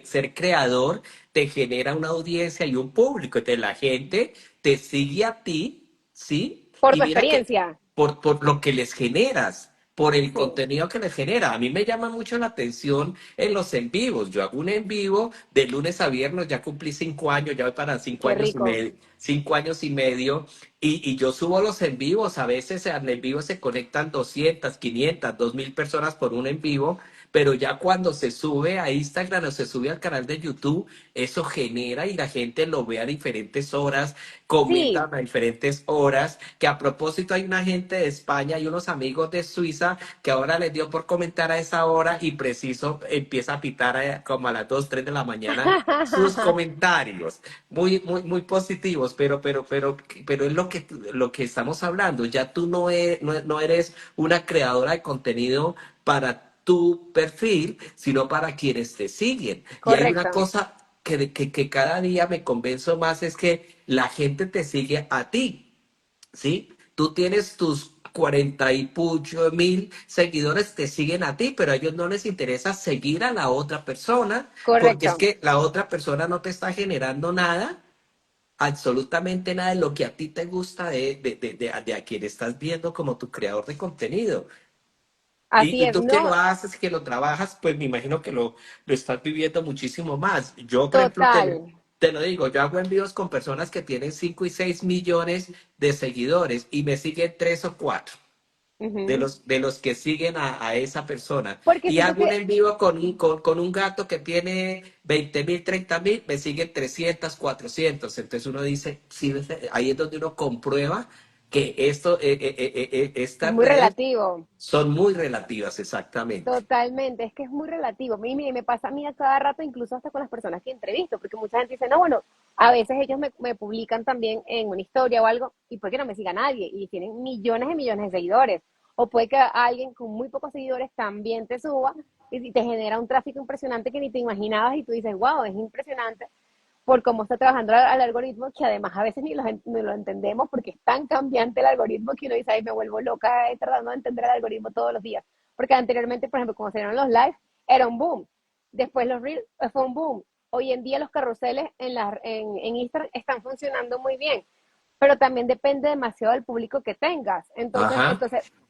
ser creador te genera una audiencia y un público. Entonces la gente te sigue a ti, ¿sí? Por Y tu mira que experiencia. por lo que les generas, por el contenido que les genera. A mí me llama mucho la atención en los en vivos. Yo hago un en vivo de lunes a viernes, ya cumplí 5 años, ya voy para cinco Qué años y rico. medio, 5 años y medio, y yo subo los en vivos. A veces en el vivo se conectan 200, 500, 2000 personas por un en vivo, pero ya cuando se sube a Instagram o se sube al canal de YouTube, eso genera y la gente lo ve a diferentes horas, Sí, comentan a diferentes horas. Que a propósito hay una gente de España y unos amigos de Suiza que ahora les dio por comentar a esa hora y preciso empieza a pitar como a las 2 3 de la mañana sus comentarios muy, muy, muy positivos, pero es lo que estamos hablando. Ya tú no eres una creadora de contenido para tu perfil, sino para quienes te siguen. Y hay una correcto. cosa que cada día me convenzo más, es que la gente te sigue a ti, ¿sí? Tú tienes tus 40 y pucho mil seguidores, te siguen a ti, pero a ellos no les interesa seguir a la otra persona, porque es Correcto. que la otra persona no te está generando nada, absolutamente nada de lo que a ti te gusta de a quien estás viendo como tu creador de contenido. Así Y es. tú que No, lo haces, que lo trabajas, pues me imagino que lo estás viviendo muchísimo más. Yo, por ejemplo, total. te lo digo, yo hago envíos con personas que tienen 5 y 6 millones de seguidores y me siguen 3 o 4 de Ujú. los que siguen a esa persona. Porque Y siento hago un que envío con un gato que tiene 20.000, 30.000, me siguen 300, 400. Entonces uno dice, sí, ahí es donde uno comprueba que es estas muy redes relativo. son muy relativas, exactamente. Totalmente, es que es muy relativo. Y me pasa a mí a cada rato, incluso hasta con las personas que entrevisto, porque mucha gente dice, no, bueno, a veces ellos me publican también en una historia o algo, y puede que no me siga nadie, y tienen millones y millones de seguidores. O puede que alguien con muy pocos seguidores también te suba y te genera un tráfico impresionante que ni te imaginabas, y tú dices, wow, es impresionante por cómo está trabajando al algoritmo, que además a veces ni lo entendemos porque es tan cambiante el algoritmo que uno dice, ay, me vuelvo loca tratando de entender el algoritmo todos los días. Porque anteriormente, por ejemplo, cuando salieron los lives, era un boom. Después los reels fue un boom. Hoy en día los carruseles en Instagram están funcionando muy bien, pero también depende demasiado del público que tengas. Ajá.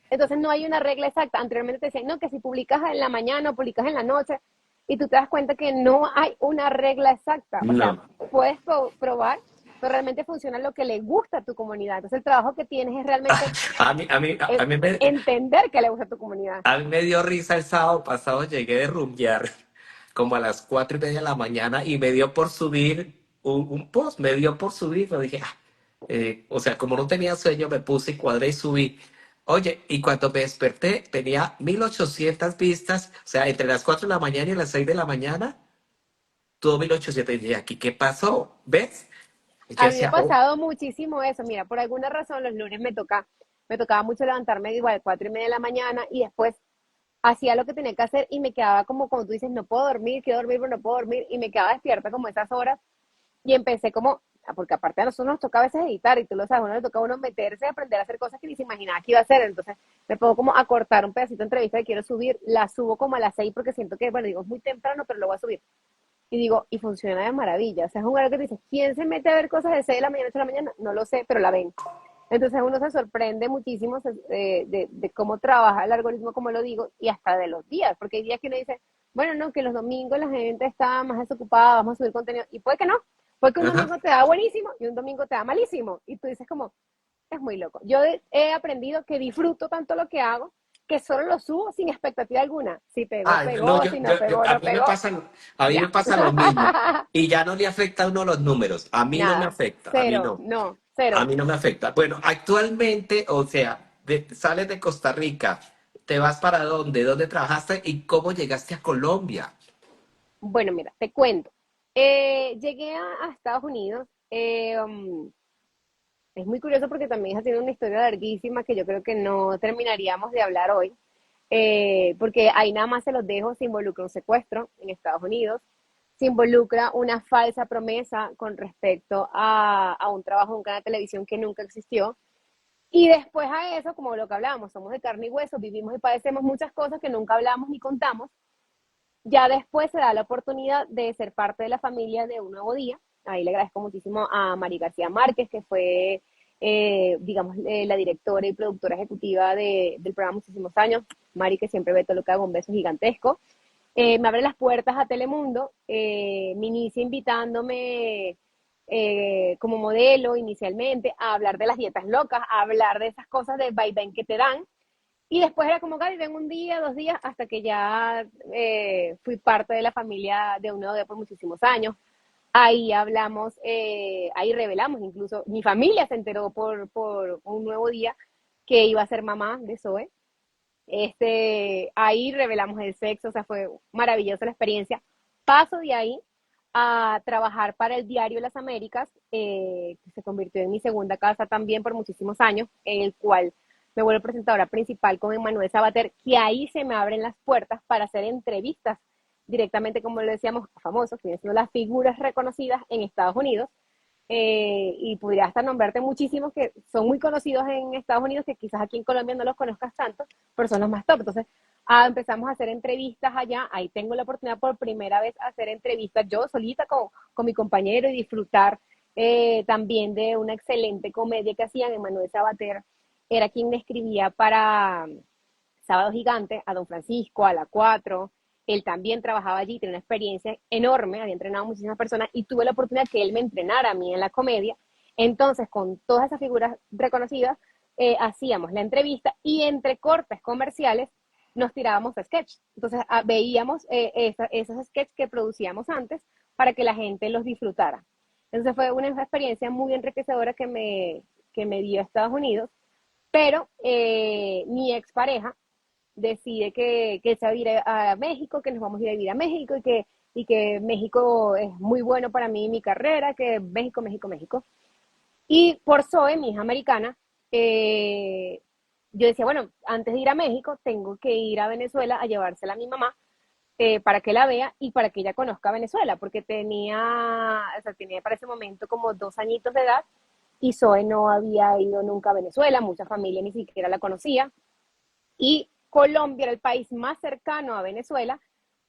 Entonces no hay una regla exacta. Anteriormente te decían, no, que si publicas en la mañana o publicas en la noche, y tú te das cuenta que no hay una regla exacta. O sea, No. puedes probar, pero realmente funciona lo que le gusta a tu comunidad. Entonces el trabajo que tienes es realmente A mí, a mí, a mí me, entender que le gusta a tu comunidad. a mí me dio risa el sábado pasado, llegué de rumbear como a las 4:30 de la mañana y me dio por subir un post, me dio por subir, me dije, o sea, como no tenía sueño, me puse y cuadré y subí. Oye, y cuando me desperté, tenía 1.800 vistas, o sea, entre las 4 de la mañana y las 6 de la mañana, tuvo 1.800. Y dije, ¿aquí qué pasó? ¿Ves? Y yo A mí me ha decía, oh, pasado muchísimo eso. Mira, por alguna razón los lunes me tocaba mucho levantarme igual 4:30 de la mañana y después hacía lo que tenía que hacer y me quedaba como tú dices, no puedo dormir, quiero dormir, pero no puedo dormir y me quedaba despierta como esas horas y empecé como, porque aparte a nosotros nos toca a veces editar y tú lo sabes, a uno le toca a uno meterse, aprender a hacer cosas que ni se imaginaba que iba a hacer, entonces me pongo como a cortar un pedacito de entrevista que quiero subir, la subo como a las 6 porque siento que, bueno, digo, es muy temprano, pero lo voy a subir. Y digo, y funciona de maravilla. O sea, es un lugar que te dice, ¿quién se mete a ver cosas de 6 de la mañana, 8 de la mañana? No lo sé, pero la ven. Entonces uno se sorprende muchísimo de cómo trabaja el algoritmo, como lo digo, y hasta de los días, porque hay días que uno dice, bueno, no, que los domingos la gente está más desocupada, vamos a subir contenido, y puede que no, puede que un ajá. domingo te da buenísimo y un domingo te da malísimo, y tú dices como, es muy loco. Yo he aprendido que disfruto tanto lo que hago, que solo lo subo sin expectativa alguna. Si pegó, Ah, no, pegó, si no pegó, a no mí me pegó, pasa, a mí me ya. pasa lo mismo. Y ya no le afecta a uno los números. A mí no me Nada, afecta, a mí cero, no. no, A cero. mí no me afecta. Bueno, actualmente, o sea, sales de Costa Rica, ¿te vas para dónde? ¿Dónde trabajaste y cómo llegaste a Colombia? Bueno, mira, te cuento. Llegué a Estados Unidos. Es muy curioso porque también ha sido una historia larguísima que yo creo que no terminaríamos de hablar hoy, porque ahí nada más se los dejo, se involucra un secuestro en Estados Unidos, se involucra una falsa promesa con respecto a un trabajo en un canal de televisión que nunca existió, y después a eso, como lo que hablábamos, somos de carne y hueso, vivimos y padecemos muchas cosas que nunca hablamos ni contamos. Ya después se da la oportunidad de ser parte de la familia de Un Nuevo Día. Ahí le agradezco muchísimo a Mari García Márquez, que fue, digamos, la directora y productora ejecutiva del programa muchísimos años. Mari, que siempre ve todo lo que hago, un beso gigantesco. Me abre las puertas a Telemundo, me inicia invitándome como modelo inicialmente a hablar de las dietas locas, a hablar de esas cosas de vaivén que te dan, y después era como, Gaby, ven un día, 2 días, hasta que ya fui parte de la familia de Un Nuevo Día por muchísimos años. Ahí hablamos, ahí revelamos, incluso mi familia se enteró por Un Nuevo Día que iba a ser mamá de Zoe. Ahí revelamos el sexo, o sea, fue maravillosa la experiencia. Paso de ahí a trabajar para el diario Las Américas, que se convirtió en mi segunda casa también por muchísimos años, en el cual me vuelvo presentadora principal con Emmanuel Sabater, que ahí se me abren las puertas para hacer entrevistas directamente, como le decíamos, a famosos, que son las figuras reconocidas en Estados Unidos, y podría hasta nombrarte muchísimos que son muy conocidos en Estados Unidos, que quizás aquí en Colombia no los conozcas tanto, pero son los más top. Entonces, empezamos a hacer entrevistas allá, ahí tengo la oportunidad por primera vez a hacer entrevistas yo solita con mi compañero y disfrutar también de una excelente comedia que hacían. Emanuel Sabater era quien me escribía para Sábado Gigante, a Don Francisco, a la 4. Él también trabajaba allí, tenía una experiencia enorme, había entrenado a muchísimas personas y tuve la oportunidad que él me entrenara a mí en la comedia. Entonces, con todas esas figuras reconocidas, hacíamos la entrevista y entre cortes comerciales nos tirábamos sketch. Entonces, veíamos esos sketches que producíamos antes para que la gente los disfrutara. Entonces, fue una experiencia muy enriquecedora que me dio Estados Unidos, pero mi expareja decide que se va a ir a México, que nos vamos a ir a vivir a México y que México es muy bueno para mí y mi carrera, que México, México, México. Y por Zoe, mi hija americana, yo decía, bueno, antes de ir a México, tengo que ir a Venezuela a llevársela a mi mamá para que la vea y para que ella conozca Venezuela, porque tenía para ese momento como 2 añitos de edad y Zoe no había ido nunca a Venezuela, mucha familia ni siquiera la conocía. Y Colombia era el país más cercano a Venezuela,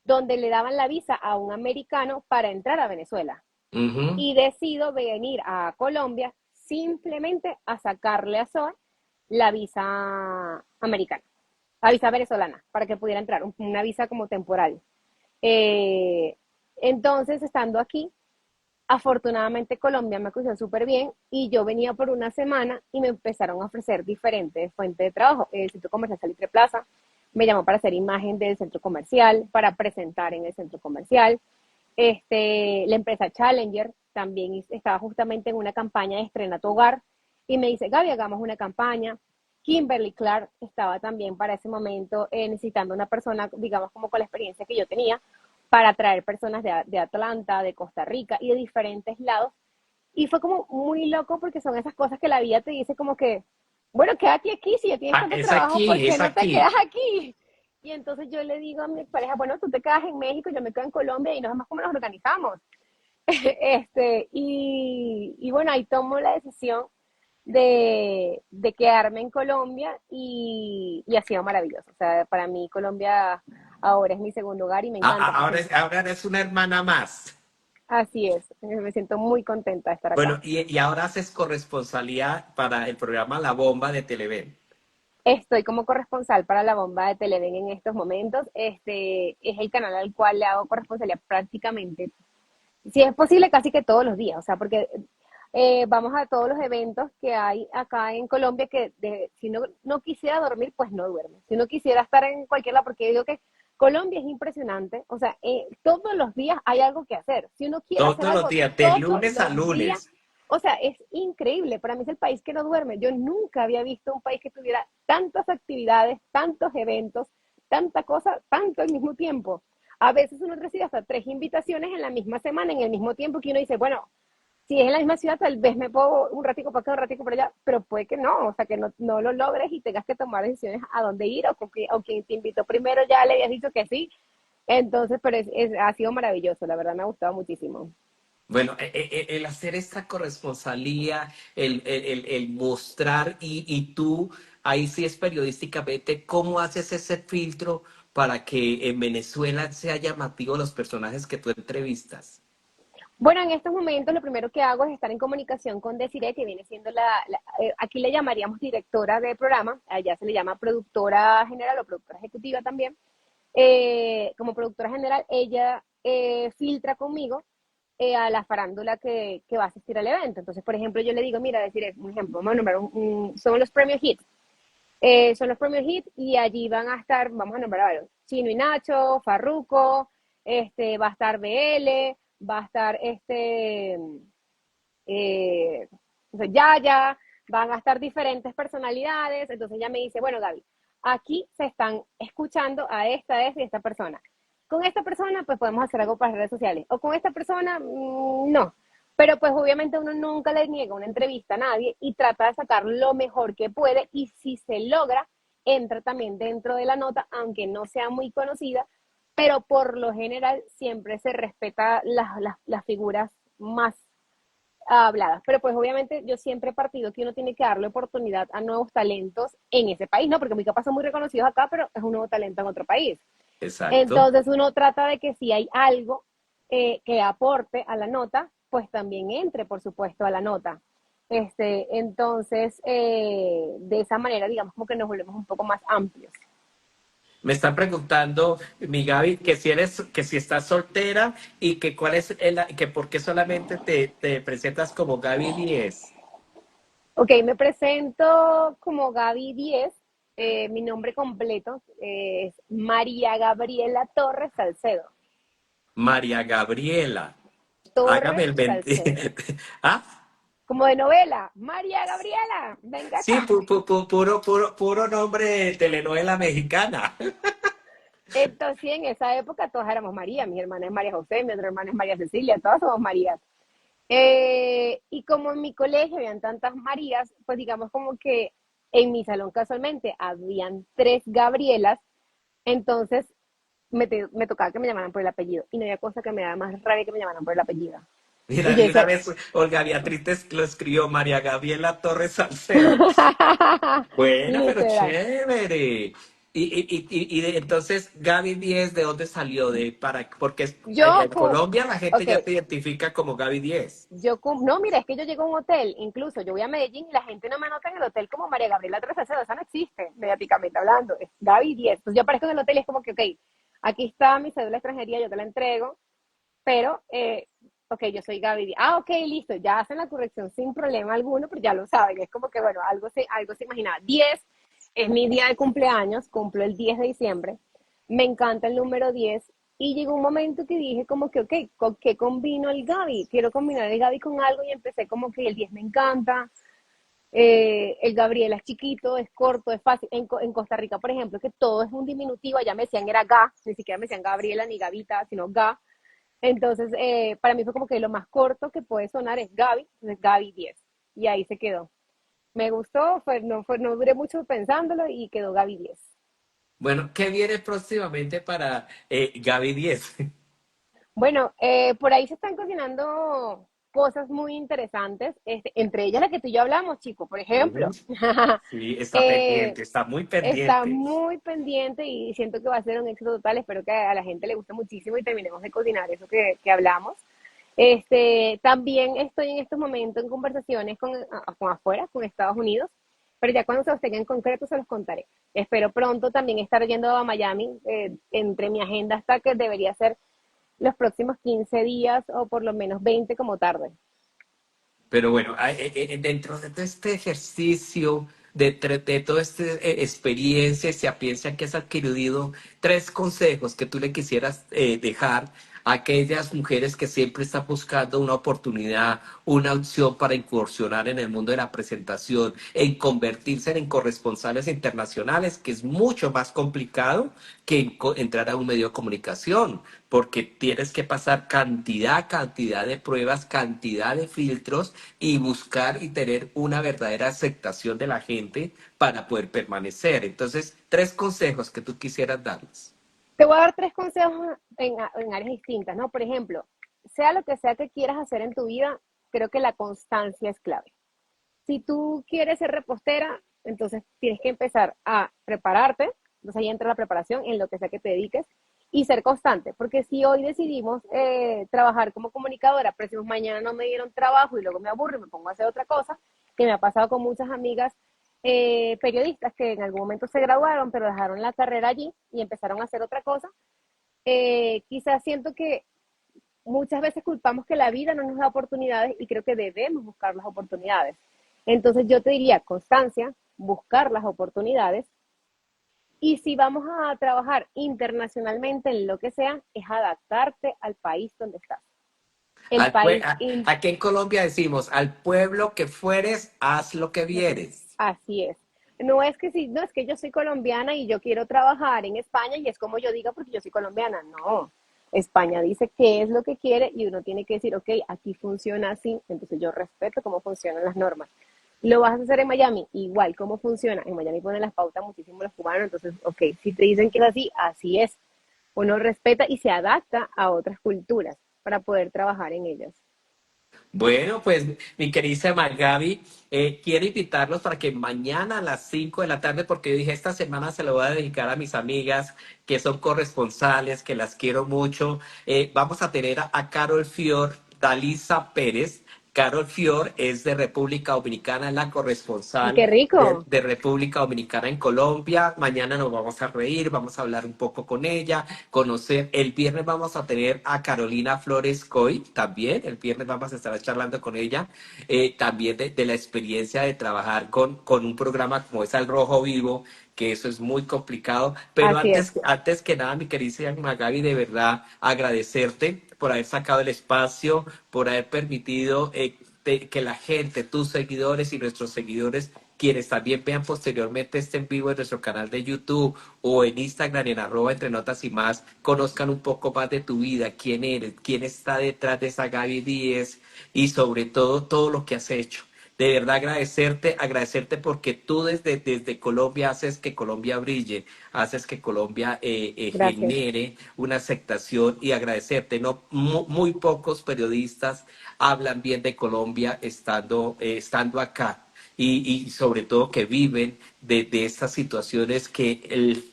donde le daban la visa a un americano para entrar a Venezuela. Ujú. Y decido venir a Colombia simplemente a sacarle a Zoe la visa americana, la visa venezolana, para que pudiera entrar, una visa como temporal. Eh, entonces, estando aquí, afortunadamente Colombia me acogió súper bien y yo venía por una semana y me empezaron a ofrecer diferentes fuentes de trabajo. El Centro Comercial Salitre Plaza me llamó para hacer imagen del centro comercial, para presentar en el centro comercial. La empresa Challenger también estaba justamente en una campaña de Estrena tu Hogar y me dice, Gaby, hagamos una campaña. Kimberly Clark estaba también para ese momento necesitando una persona, digamos, como con la experiencia que yo tenía, para traer personas de Atlanta, de Costa Rica y de diferentes lados. Y fue como muy loco porque son esas cosas que la vida te dice como que, bueno, quédate aquí, si ya tienes Ah, tanto trabajo, ¿por es qué no te aquí. quedas aquí? Y entonces yo le digo a mi pareja, bueno, tú te quedas en México, yo me quedo en Colombia y nos vemos cómo nos organizamos. Y bueno, ahí tomo la decisión de quedarme en Colombia y ha sido maravilloso. O sea, para mí Colombia ahora es mi segundo hogar y me encanta porque Ahora eres una hermana más. así es, me siento muy contenta de estar Bueno, acá. y ahora haces corresponsalía para el programa La Bomba de Televen. Estoy como corresponsal para la bomba de Televen en estos momentos. Este es el canal al cual le hago corresponsalía prácticamente, si es posible, casi que todos los días. O sea, porque vamos a todos los eventos que hay acá en Colombia que si no quisiera dormir, pues no duerme. Si no quisiera estar en cualquier lado, porque yo digo que Colombia es impresionante. O sea, todos los días hay algo que hacer. Si uno quiere hacer Todos los algo, días, de todos lunes a los días. lunes. O sea, es increíble. Para mí es el país que no duerme. Yo nunca había visto un país que tuviera tantas actividades, tantos eventos, tanta cosa, tanto al mismo tiempo. A veces uno recibe hasta 3 invitaciones en la misma semana, en el mismo tiempo, que uno dice, bueno, si es en la misma ciudad, tal vez me puedo un ratico para acá, un ratico para allá, pero puede que no, o sea, que no lo logres y tengas que tomar decisiones a dónde ir o quien te invitó primero ya le habías dicho que sí. Entonces, pero ha sido maravilloso, la verdad me ha gustado muchísimo. Bueno, el hacer esta corresponsalía, el mostrar y tú, ahí sí es periodísticamente, ¿cómo haces ese filtro para que en Venezuela sea llamativo los personajes que tú entrevistas? Bueno, en estos momentos lo primero que hago es estar en comunicación con Desiree, que viene siendo aquí le llamaríamos directora de programa, allá se le llama productora general o productora ejecutiva también. Como productora general, ella filtra conmigo a la farándula que va a asistir al evento. Entonces, por ejemplo, yo le digo, mira, Desiree, un ejemplo, vamos a nombrar son los premios HIT. Son los premios HIT y allí van a estar, vamos a nombrar a varios, Chino y Nacho, Farruko, va a estar BL, va a estar eh, o sea, Yaya, van a estar diferentes personalidades. Entonces ella me dice, bueno, Gaby, aquí se están escuchando a esta y esta persona. Con esta persona, pues podemos hacer algo para las redes sociales. O con esta persona, no. Pero pues obviamente uno nunca le niega una entrevista a nadie y trata de sacar lo mejor que puede y si se logra, entra también dentro de la nota, aunque no sea muy conocida, pero por lo general siempre se respeta las figuras más habladas. Pero pues obviamente yo siempre he partido que uno tiene que darle oportunidad a nuevos talentos en ese país, ¿no? Porque muy capaz son muy reconocidos acá, pero es un nuevo talento en otro país. Exacto. Entonces uno trata de que si hay algo que aporte a la nota, pues también entre, por supuesto, a la nota. Entonces, de esa manera, digamos, como que nos volvemos un poco más amplios. Me están preguntando, mi Gaby, que si eres, que si estás soltera y que cuál es que por qué solamente te presentas como Gaby 10. Ok, me presento como Gaby 10. Mi nombre completo es María Gabriela Torres Salcedo. María Gabriela. Hágame Torres el 20. Salcedo. ¿Ah? Como de novela. María Gabriela, venga Sí, acá. puro nombre de telenovela mexicana. Entonces, sí, en esa época todas éramos María. Mi hermana es María José, mi otra hermana es María Cecilia, todas somos Marías. Y como en mi colegio habían tantas Marías, pues digamos como que en mi salón casualmente habían 3 Gabrielas, entonces me tocaba que me llamaran por el apellido. Y no había cosa que me daba más rabia que me llamaran por el apellido. Y Mira, yo y una decía, vez Olga Beatriz lo escribió María Gabriela Torres Salcedo. Buena, pero literal. chévere. Entonces, Gaby 10, ¿de dónde salió? Porque allá Yo, en Colombia la gente ok, ya te identifica como Gaby 10. no, mira, es que yo llego a un hotel, incluso yo voy a Medellín y la gente no me anota en el hotel como María Gabriela Torres Salcedo, esa no existe, mediáticamente hablando, es Gaby 10. Entonces yo aparezco en el hotel y es como que, ok, aquí está mi cédula de extranjería, yo te la entrego, pero, ok, yo soy Gaby 10. Ah, ok, listo, ya hacen la corrección sin problema alguno, pero ya lo saben, es como que, bueno, algo se imaginaba. 10 es mi día de cumpleaños, cumplo el 10 de diciembre, me encanta el número 10 y llegó un momento que dije como que, ok, ¿con qué combino el Gaby? Quiero combinar el Gaby con algo y empecé como que el 10 me encanta, el Gabriel es chiquito, es corto, es fácil. En Costa Rica, por ejemplo, que todo es un diminutivo, allá me decían era Ga, ni siquiera me decían Gabriela ni Gavita, sino Ga. Entonces, para mí fue como que lo más corto que puede sonar es Gaby, entonces Gaby 10. Y ahí se quedó. Me gustó, no duré mucho pensándolo y quedó Gaby 10. Bueno, ¿qué viene próximamente para Gaby 10? Bueno, por ahí se están cocinando cosas muy interesantes, entre ellas la que tú y yo hablamos, chico, por Ujú. ejemplo. Sí, está Eh, pendiente, está muy Está pendiente. muy pendiente y siento que va a ser un éxito total. Espero que a la gente le guste muchísimo y terminemos de cocinar eso que hablamos. También estoy en estos momentos en conversaciones con afuera, con Estados Unidos, pero ya cuando se los tenga en concreto se los contaré. Espero pronto también estar yendo a Miami. Entre mi agenda hasta que debería ser los próximos 15 días o por lo menos 20 como tarde. Pero bueno, dentro de todo este ejercicio, de toda esta experiencia y sapiencia que has adquirido, tres consejos que tú le quisieras dejar a aquellas mujeres que siempre están buscando una oportunidad, una opción para incursionar en el mundo de la presentación, en convertirse en corresponsales internacionales, que es mucho más complicado que entrar a un medio de comunicación, porque tienes que pasar cantidad de pruebas, cantidad de filtros y buscar y tener una verdadera aceptación de la gente para poder permanecer. Entonces, tres consejos que tú quisieras darles. Te voy a dar tres consejos en áreas distintas, ¿no? Por ejemplo, sea lo que sea que quieras hacer en tu vida, creo que la constancia es clave. Si tú quieres ser repostera, entonces tienes que empezar a prepararte, entonces ahí entra la preparación en lo que sea que te dediques y ser constante, porque si hoy decidimos trabajar como comunicadora, pero si mañana no me dieron trabajo y luego me aburro y me pongo a hacer otra cosa, que me ha pasado con muchas amigas periodistas que en algún momento se graduaron, pero dejaron la carrera allí y empezaron a hacer otra cosa, quizás siento que muchas veces culpamos que la vida no nos da oportunidades y creo que debemos buscar las oportunidades. Entonces yo te diría constancia, buscar las oportunidades y si vamos a trabajar internacionalmente en lo que sea, es adaptarte al país donde estás. El país, Aquí en Colombia decimos, al pueblo que fueres, haz lo que lo que vieres. así es. No es que si, no es que yo soy colombiana y yo quiero trabajar en España y es como yo diga porque yo soy colombiana. No. España dice qué es lo que quiere y uno tiene que decir, ok, aquí funciona así, entonces yo respeto cómo funcionan las normas. Lo vas a hacer en Miami, igual, ¿cómo funciona? En Miami ponen las pautas muchísimo los cubanos, entonces, ok, si te dicen que es así, así es. Uno respeta y se adapta a otras culturas para poder trabajar en ellas. Bueno, pues mi queridísima Gaby, quiero invitarlos para que mañana a las 5 de la tarde, porque yo dije, esta semana se lo voy a dedicar a mis amigas que son corresponsales, que las quiero mucho. Vamos a tener a Carol Fior, Dalisa Pérez. Carol Fior es de República Dominicana, es la corresponsal ¡Qué rico! de República Dominicana en Colombia. Mañana nos vamos a reír, vamos a hablar un poco con ella, conocer. El viernes vamos a tener a Carolina Flores Coy también. El viernes vamos a estar charlando con ella también de la experiencia de trabajar con un programa como es Al Rojo Vivo, que eso es muy complicado. Pero Así es. antes que nada, mi queridísima Gaby, de verdad agradecerte por haber sacado el espacio, por haber permitido que la gente, tus seguidores y nuestros seguidores, quienes también vean posteriormente este en vivo en nuestro canal de YouTube o en Instagram en arroba entre notas y más, conozcan un poco más de tu vida, quién eres, quién está detrás de esa Gaby 10 y sobre todo todo lo que has hecho. De verdad agradecerte porque tú desde Colombia haces que Colombia brille, haces que Colombia Gracias. genere una aceptación y agradecerte. No, muy pocos periodistas hablan bien de Colombia estando acá y sobre todo que viven de estas situaciones que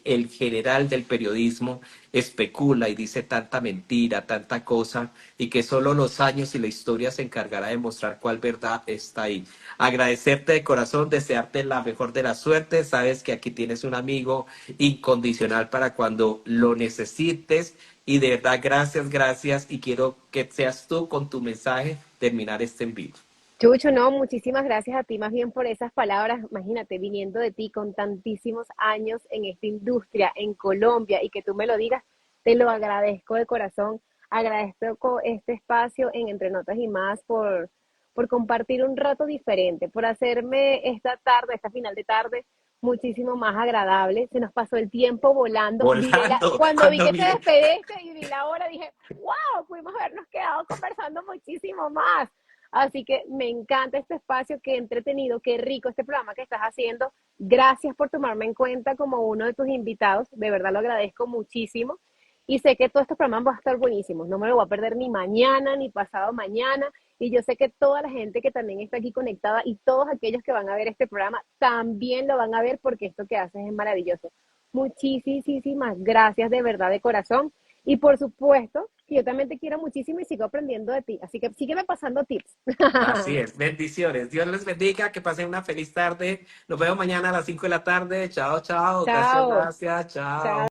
el general del periodismo especula y dice tanta mentira, tanta cosa, y que solo los años y la historia se encargará de mostrar cuál verdad está ahí. Agradecerte de corazón, desearte la mejor de la suerte. Sabes que aquí tienes un amigo incondicional para cuando lo necesites. Y de verdad, gracias. Y quiero que seas tú con tu mensaje terminar este en vivo. Chucho, no, muchísimas gracias a ti más bien por esas palabras. Imagínate, viniendo de ti con tantísimos años en esta industria, en Colombia, y que tú me lo digas, te lo agradezco de corazón. Agradezco este espacio en Entre Notas y más por compartir un rato diferente, por hacerme esta tarde, esta final de tarde, muchísimo más agradable. Se nos pasó el tiempo volando. Volando. Cuando vi Cuando que se mire, despediste y vi la hora, dije, wow, pudimos habernos quedado conversando muchísimo más. Así que me encanta este espacio, qué entretenido, qué rico este programa que estás haciendo. Gracias por tomarme en cuenta como uno de tus invitados. De verdad lo agradezco muchísimo. Y sé que todos estos programas van a estar buenísimos. No me lo voy a perder ni mañana, ni pasado mañana. Y yo sé que toda la gente que también está aquí conectada y todos aquellos que van a ver este programa también lo van a ver porque esto que haces es maravilloso. Muchísimas gracias de verdad, de corazón. Y por supuesto, que yo también te quiero muchísimo y sigo aprendiendo de ti. Así que sígueme pasando tips. así es, bendiciones. Dios les bendiga, que pasen una feliz tarde. Nos vemos mañana a las 5 de la tarde. Chao, chao. Gracias, Chao. gracias, Chao. chao.